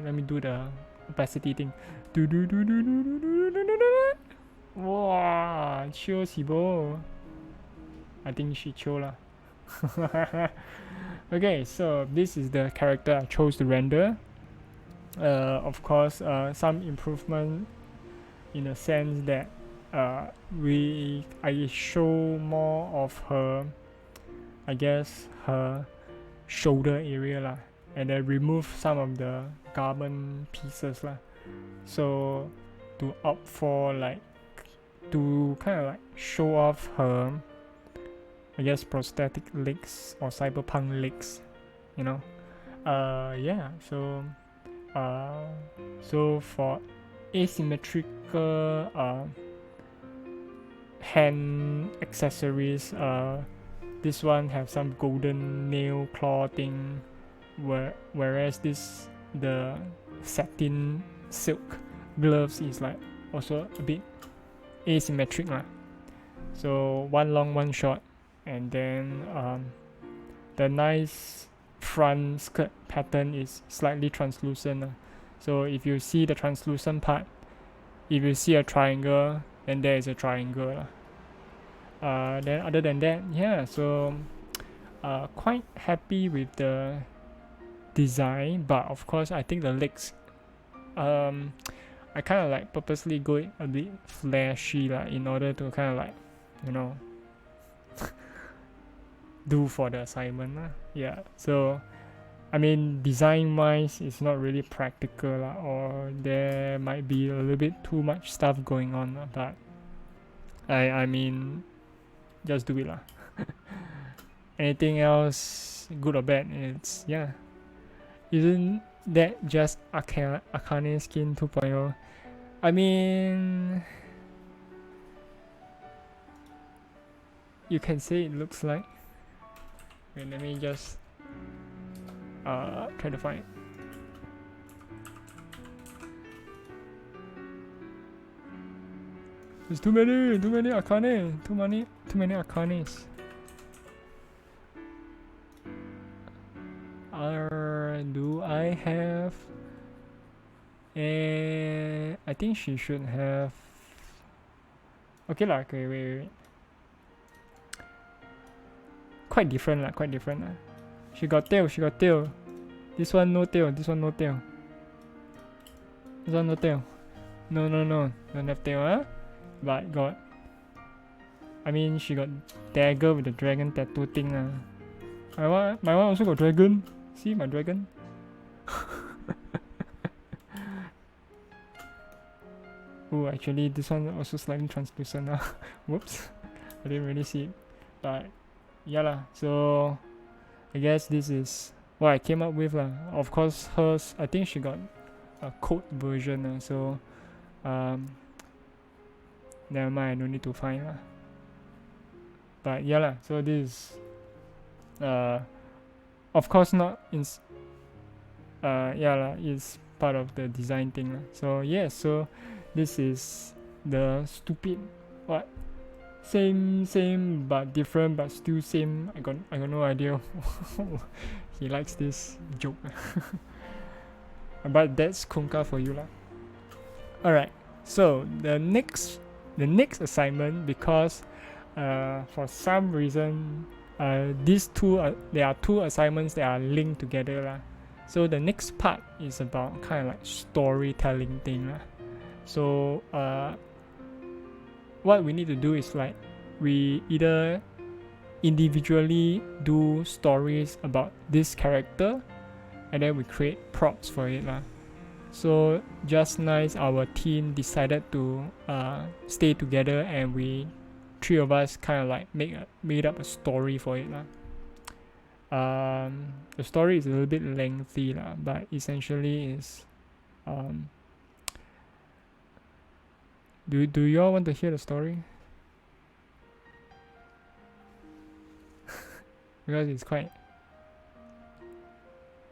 let me do the opacity thing. Wow, chill sibo. I think she chill lah. Okay, so this is the character I chose to render. Of course, some improvement in the sense that I show more of her, I guess, her shoulder area lah, and then remove some of the garment pieces lah. So to opt for like to kind of like show off her, I guess, prosthetic legs or cyberpunk legs, you know. Yeah, so for asymmetrical hand accessories, this one have some golden nail claw thing, whereas the satin silk gloves is like also a bit asymmetric lah. So one long, one short, and then the nice front skirt pattern is slightly translucent. So if you see the translucent part, if you see a triangle, then there is a triangle. Then other than that, yeah, so quite happy with the design, but of course I think the legs, I kind of like purposely go a bit flashy in order to kind of like, you know, do for the assignment. Yeah, so I mean, design wise it's not really practical or there might be a little bit too much stuff going on, but I mean, just do it lah. Anything else, good or bad, it's, yeah, isn't that just Akane Skin 2.0? I mean, you can say it looks like. Wait, let me just try to find it. There's too many Akane, too many Akanes. Do I have? I think she should have. Okay lah. Okay, wait. Quite different lah. She got tail. This one no tail. This one no tail. No. Don't have tail, but got. I mean, she got dagger with the dragon tattoo thing. My one also got dragon. See my dragon? Oh, actually this one also slightly translucent now. Whoops, I didn't really see it. But yeah lah, so I guess this is what I came up with lah. Of course hers, I think she got a code version so never mind, I don't need to find lah. But yeah lah, so this is of course not in yeah lah, it's part of the design thing lah. So yeah, so this is the stupid what same but different but still same. I got no idea. He likes this joke. But that's Kunka for you lah. Alright, so the next assignment, because for some reason these two there are two assignments that are linked together lah. So the next part is about kind of like storytelling thing lah. So what we need to do is like we either individually do stories about this character and then we create props for it lah. So just nice our team decided to stay together and we three of us kind of like made up a story for it lah. The story is a little bit lengthy lah, but essentially is do you all want to hear the story? Because it's quite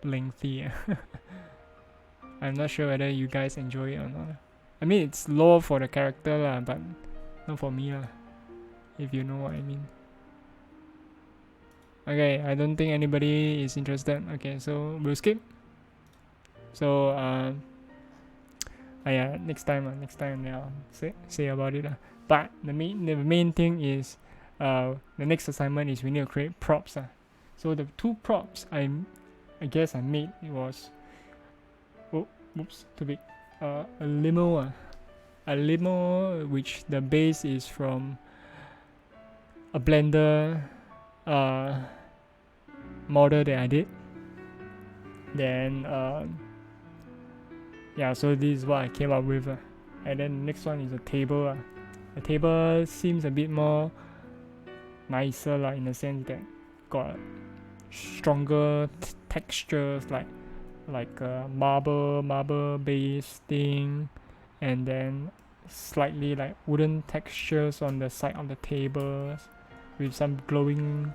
lengthy. I'm not sure whether you guys enjoy it or not. I mean, it's lore for the character lah, but not for me lah, if you know what I mean. Okay, I don't think anybody is interested. Okay, so we'll skip. So yeah, next time I'll say about it lah. But the main thing is the next assignment is we need to create props. So the two props I guess I made, it was too big. A limo which the base is from a Blender model that I did. Then yeah, so this is what I came up with. And then the next one is a table. The table seems a bit more nicer in the sense that got stronger textures like marble base thing, and then slightly like wooden textures on the side of the tables with some glowing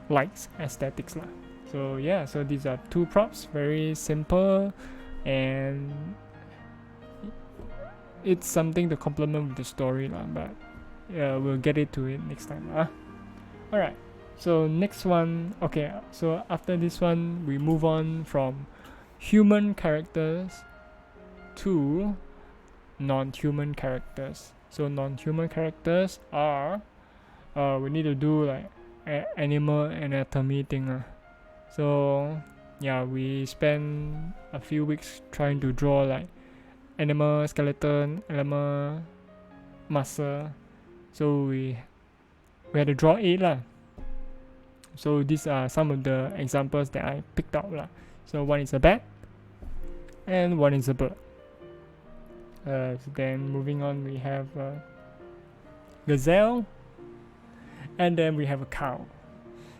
lights aesthetics lah. So yeah, so these are two props, very simple, and it's something to complement with the story lah, but we'll get to it next time. Alright, so next one, okay, so after this one we move on from human characters to non-human characters. So non-human characters are we need to do like animal anatomy thing. So yeah, we spend a few weeks trying to draw like animal skeleton, animal muscle. So we had to draw 8 lah. So these are some of the examples that I picked out lah. So one is a bat and one is a bird. So then moving on, we have a gazelle, and then we have a cow.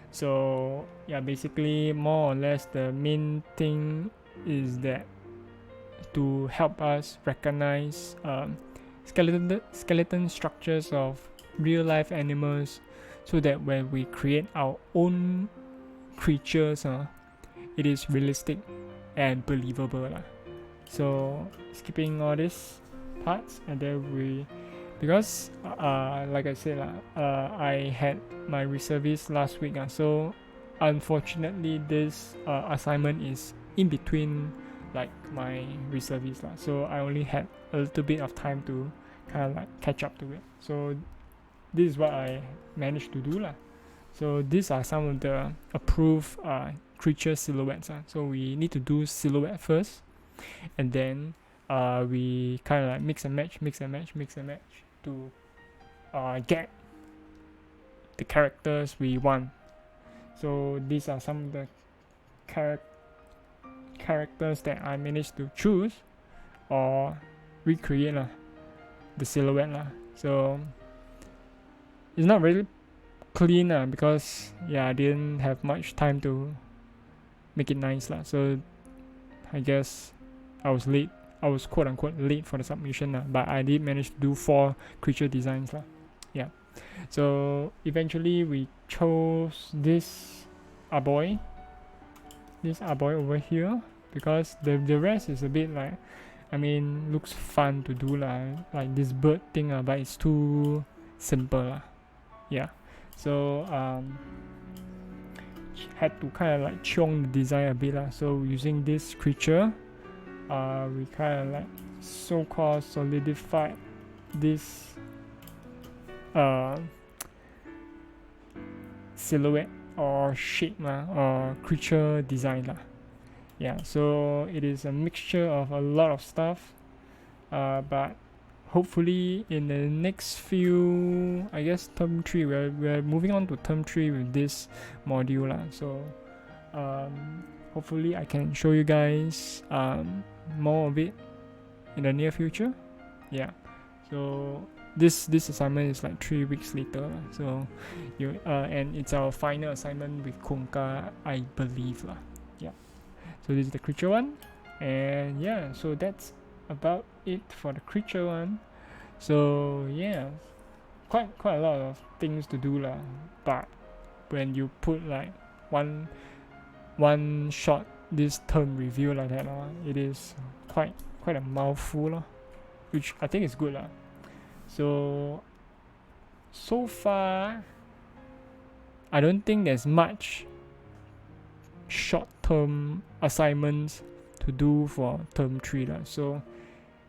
So yeah, basically more or less the main thing is that to help us recognize skeleton structures of real life animals, so that when we create our own creatures, it is realistic and believable lah. So skipping all these parts, and then because like I said I had my reservist last week, so unfortunately this assignment is in between like my reservist lah. So I only had a little bit of time to kind of like catch up to it. So this is what I managed to do lah. So these are some of the approved creature silhouettes. So we need to do silhouette first, and then we kind of like mix and match to get the characters we want. So these are some of the characters that I managed to choose, or recreate the silhouette so it's not really clean because I didn't have much time to make it nice so I guess I was late. I was quote unquote late for the submission but I did manage to do 4 creature designs so eventually we chose this aboy over here because the rest is a bit like, I mean, looks fun to do like this bird thing but it's too simple so had to kind of like chong the design a bit so using this creature we kind of like so-called solidified this silhouette or shape or creature design so it is a mixture of a lot of stuff but hopefully in the next few, I guess term 3, we're moving on to term 3 with this module so hopefully I can show you guys more of it in the near future so this assignment is like 3 weeks later so you and it's our final assignment with Kunka, I believe so this is the creature one and so that's about it for the creature one so quite a lot of things to do but when you put like one shot this term review like that it is quite a mouthful which I think is good so far I don't think there's much short-term assignments to do for term 3 so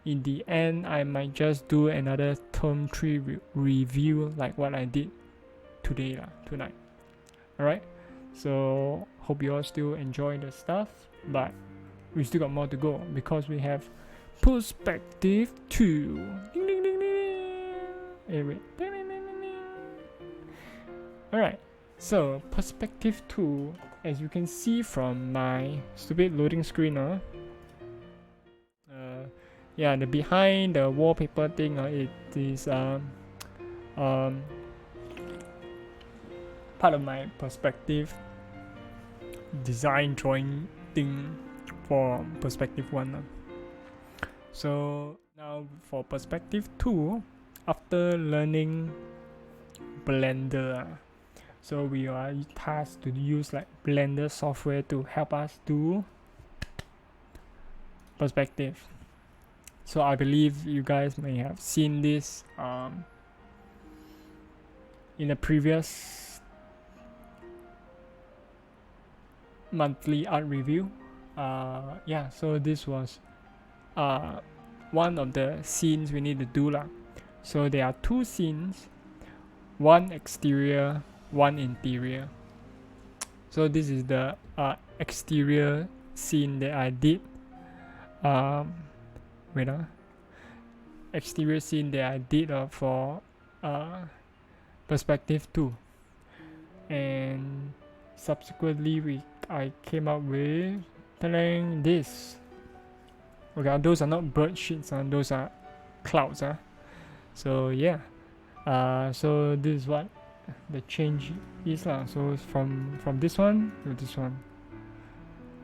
in the end I might just do another term 3 review like what I did tonight. Alright, so hope you all still enjoy the stuff but we still got more to go because we have perspective 2. Ding, ding, ding, ding. Wait. Alright, so perspective 2, as you can see from my stupid loading screen the behind the wallpaper thing it is part of my perspective design drawing thing for perspective 1 so now for perspective 2, after learning Blender so we are tasked to use like Blender software to help us do perspective. So I believe you guys may have seen this in a previous monthly art review. So this was one of the scenes we need to do So there are 2 scenes, one exterior, one interior. So this is the exterior scene that I did. Exterior scene that I did for perspective 2, and subsequently I came up with this. Okay, those are not bird sheets, those are clouds. So so this is what the change is so from this one to this one,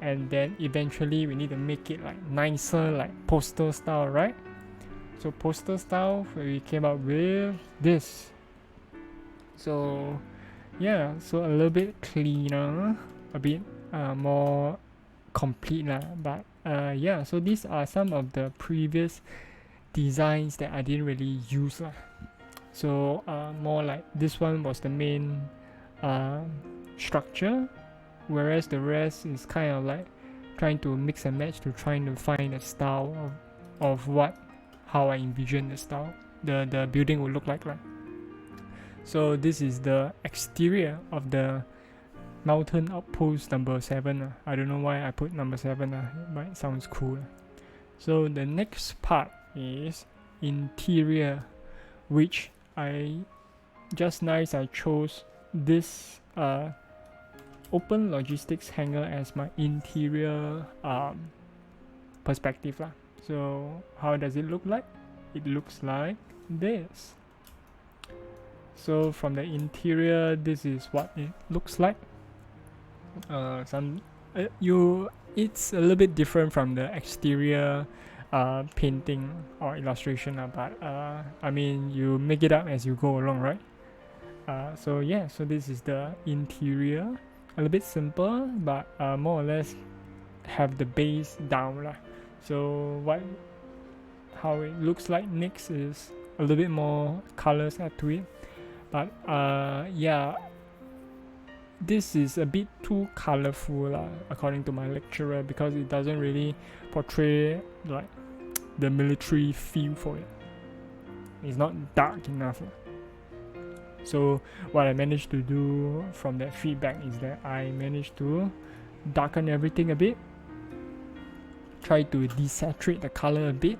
and then eventually we need to make it like nicer, like poster style, right? So poster style, we came up with this. So so a little bit cleaner, a bit more complete but so these are some of the previous designs that I didn't really use so more like this one was the main structure, whereas the rest is kind of like trying to mix and match to trying to find a style of how I envision the style the building would look like. So this is the exterior of the mountain outpost number 7. I don't know why I put number 7, but it sounds cool. So the next part is interior, which I chose this open logistics hanger as my interior perspective So how does it look like? It looks like this. So from the interior, this is what it looks like. It's a little bit different from the exterior painting or illustration, but I mean, you make it up as you go along, right? So this is the interior, a little bit simple, but more or less have the base down lah. So how it looks like next is a little bit more colors add to it, but this is a bit too colorful according to my lecturer, because it doesn't really portray like the military feel for it. It's not dark enough. So what I managed to do from that feedback is that I managed to darken everything a bit, try to desaturate the color a bit,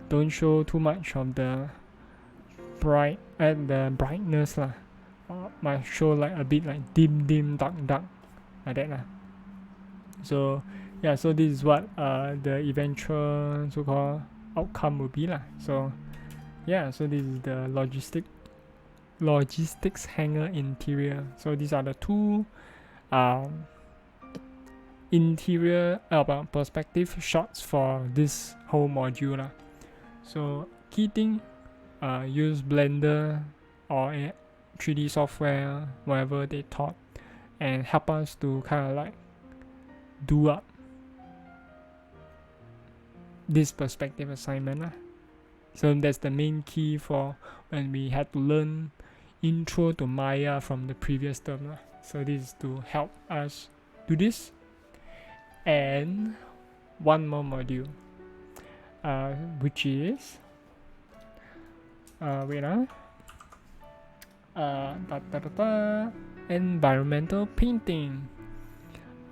don't show too much of the brightness lah. Might show like a bit like dim, dark, like that lah. So this is what the eventual so-called outcome will be lah. So this is the logistics hanger interior. So these are the two interior perspective shots for this whole module lah. So key thing, use Blender or 3D software, whatever they taught, and help us to kind of like do up this perspective assignment. So that's the main key for when we had to learn intro to Maya from the previous term. So this is to help us do this. And one more module, which is environmental painting.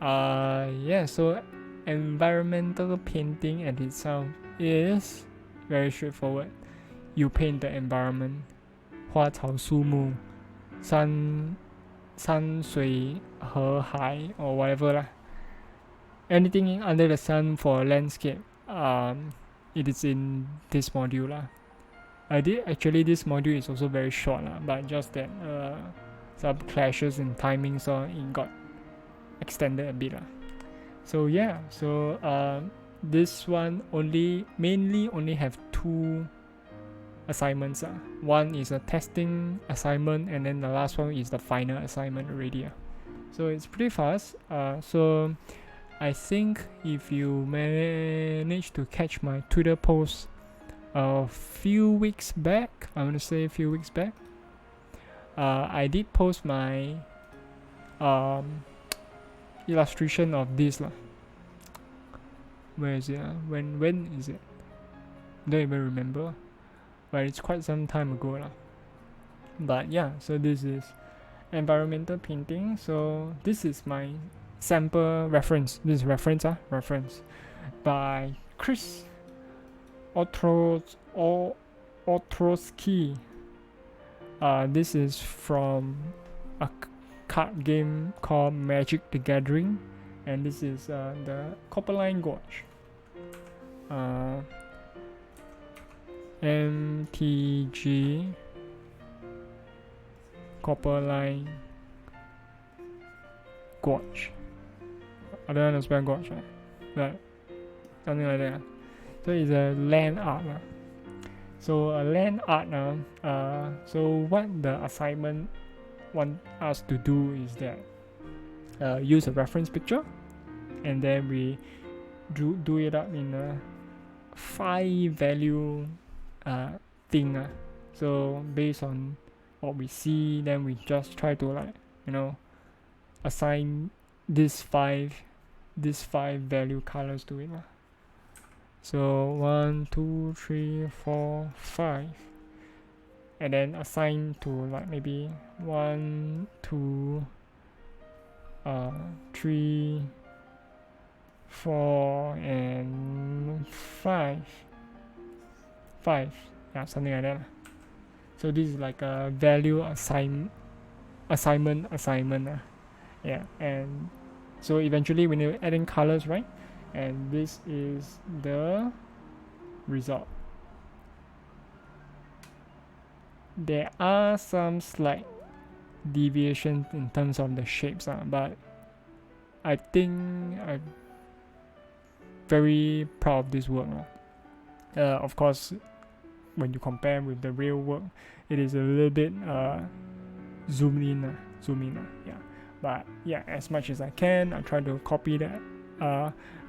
So environmental painting at itself is very straightforward. You paint the environment, 花草树木、山水河海 or whatever lah. Anything under the sun for landscape, it is in this module lah. This module is also very short lah, but just that some clashes in timing, so it got extended a bit lah. So this one mainly only have two assignments. One is a testing assignment, and then the last one is the final assignment already. So it's pretty fast. So I think if you manage to catch my Twitter post a few weeks back, I did post my illustration of this lah. Where is it? When is it? Don't even remember, but it's quite some time ago lah. But so this is environmental painting. So this is my sample reference. This is reference by Chris Ostrowski. This is from a card game called Magic the Gathering, and this is the Copperline Gorge. MTG Copperline Gorge. I don't understand gorge, but something like that. So it's a land art. So a land art so what the assignment want us to do is that use a reference picture, and then we do it up in a 5 value thing. So based on what we see, then we just try to assign this five value colors to it. So 1, 2, 3, 4, 5, and then assign to maybe 1, 2, 3, 4, and 5, something like that. So this is like a value assignment. And so eventually when you add in colors, right? And this is the result. There are some slight deviations in terms of the shapes, but I think I'm very proud of this work. Of course, when you compare with the real work, it is a little bit zoom in, yeah. But yeah, as much as I can, I try to copy that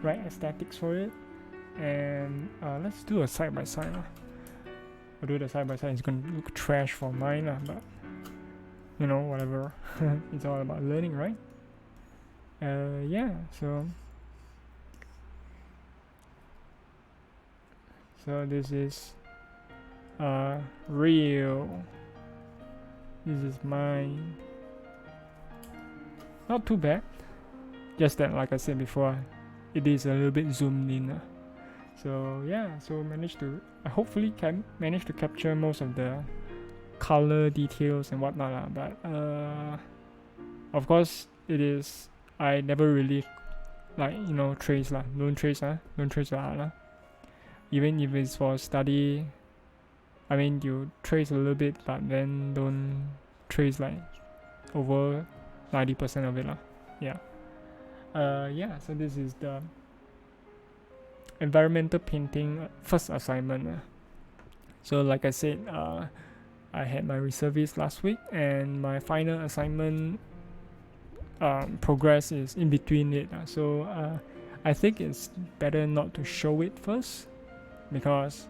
right aesthetics for it. And let's do a side by side. Although the side by side is gonna look trash for mine, but you know, whatever. It's all about learning, right? Yeah, so this is real. This is mine. Not too bad. Just that, like I said before, it is a little bit zoomed in. So yeah, so I hopefully can manage to capture most of the color details and whatnot. But of course, I never really trace don't trace art. Even if it's for study, I mean you trace a little bit, but then don't trace like over 90% of it Yeah. Yeah. So this is the environmental painting first assignment. So like I said, I had my reservist last week, and my final assignment progress is in between it. So I think it's better not to show it first, because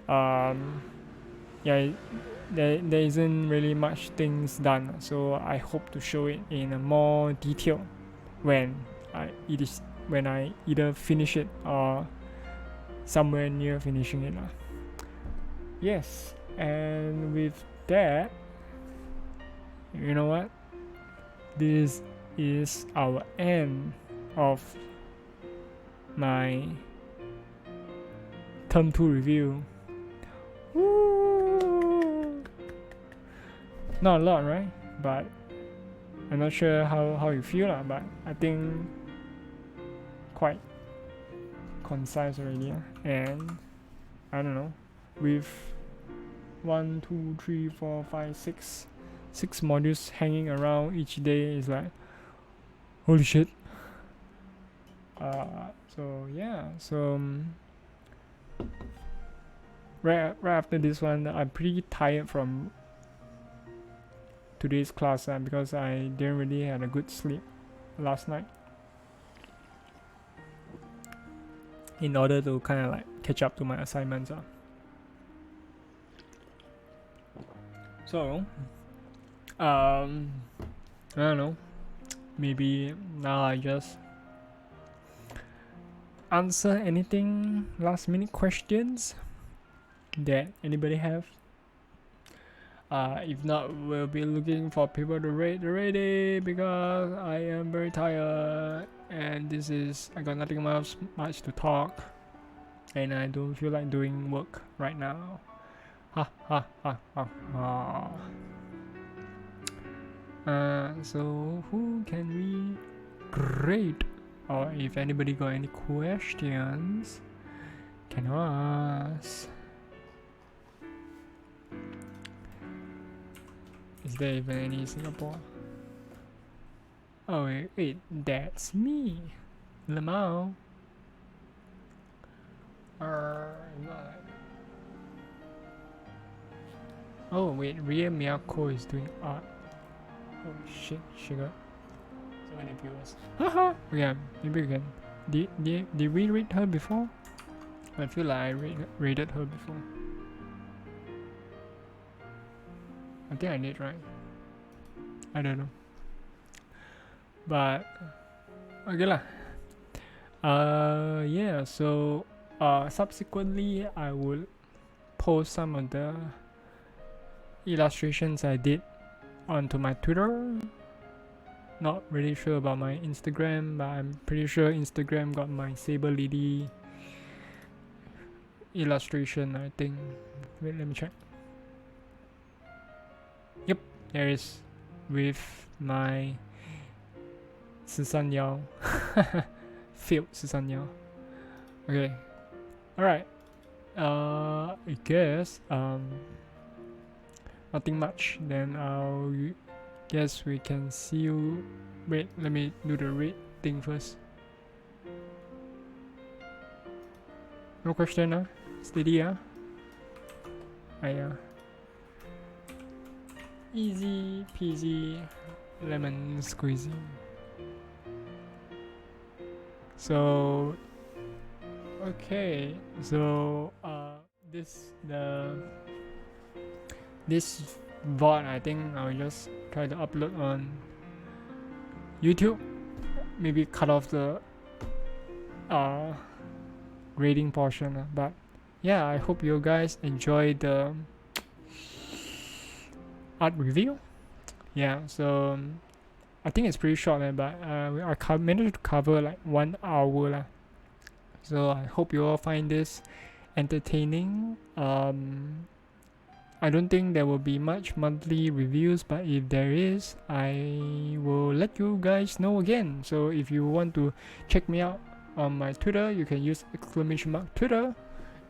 there isn't really much things done. So I hope to show it in a more detail when I either finish it or somewhere near finishing it. Yes, and with that, you know what? This is our end of my term 2 review. Woo! Not a lot, right? But I'm not sure how you feel, but I think quite concise already. And I don't know, with 1, 2, 3, 4, 5, 6 modules hanging around each day, is like holy shit. So yeah, so right after this one, I'm pretty tired from today's class because I didn't really have a good sleep last night, in order to kind of like catch up to my assignments. So I don't know, maybe now I just answer anything last minute questions that anybody have. If not, we'll be looking for people to rate already, because I am very tired, and I got nothing much to talk, and I don't feel like doing work right now. Ha ha ha ha ha. So who can we rate? Or if anybody got any questions, can ask. Is there even any in Singapore? Oh wait, that's me, Lamau. Oh wait, Ria Miyako is doing art. Oh shit, she got so many viewers. Haha. Okay, maybe we can. Did we read her before? I feel like I rated her before. I think I did, right? I don't know. But okay lah. Yeah. So subsequently, I will post some of the illustrations I did onto my Twitter. Not really sure about my Instagram, but I'm pretty sure Instagram got my Saber Lady illustration, I think. Wait, let me check. Yep, there is, with my 13幺 failed 13幺. Okay, alright. I guess nothing much. Then I'll guess we can see you. Wait, let me do the rate thing first. No question, steady, easy peasy lemon squeezy. So okay, so this VOD, I think I'll just try to upload on YouTube. Maybe cut off the grading portion, but yeah, I hope you guys enjoy the art review. Yeah, so I think it's pretty short, but I managed to cover like 1 hour. So I hope you all find this entertaining. I don't think there will be much monthly reviews, but if there is, I will let you guys know again. So if you want to check me out on my Twitter, you can use !Twitter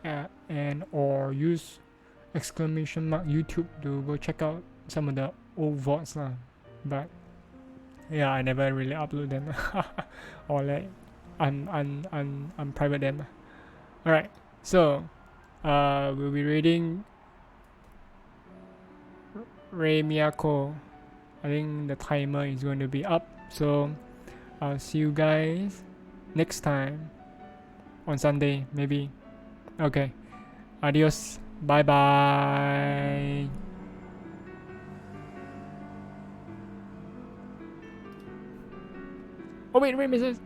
and or use !YouTube to go check out some of the old VODs but yeah, I never really upload them or like unprivate them. Alright, so we'll be reading Rei Miyako. I think the timer is going to be up, so I'll see you guys next time on Sunday, maybe. Okay, adios, bye bye. Oh wait, Mrs.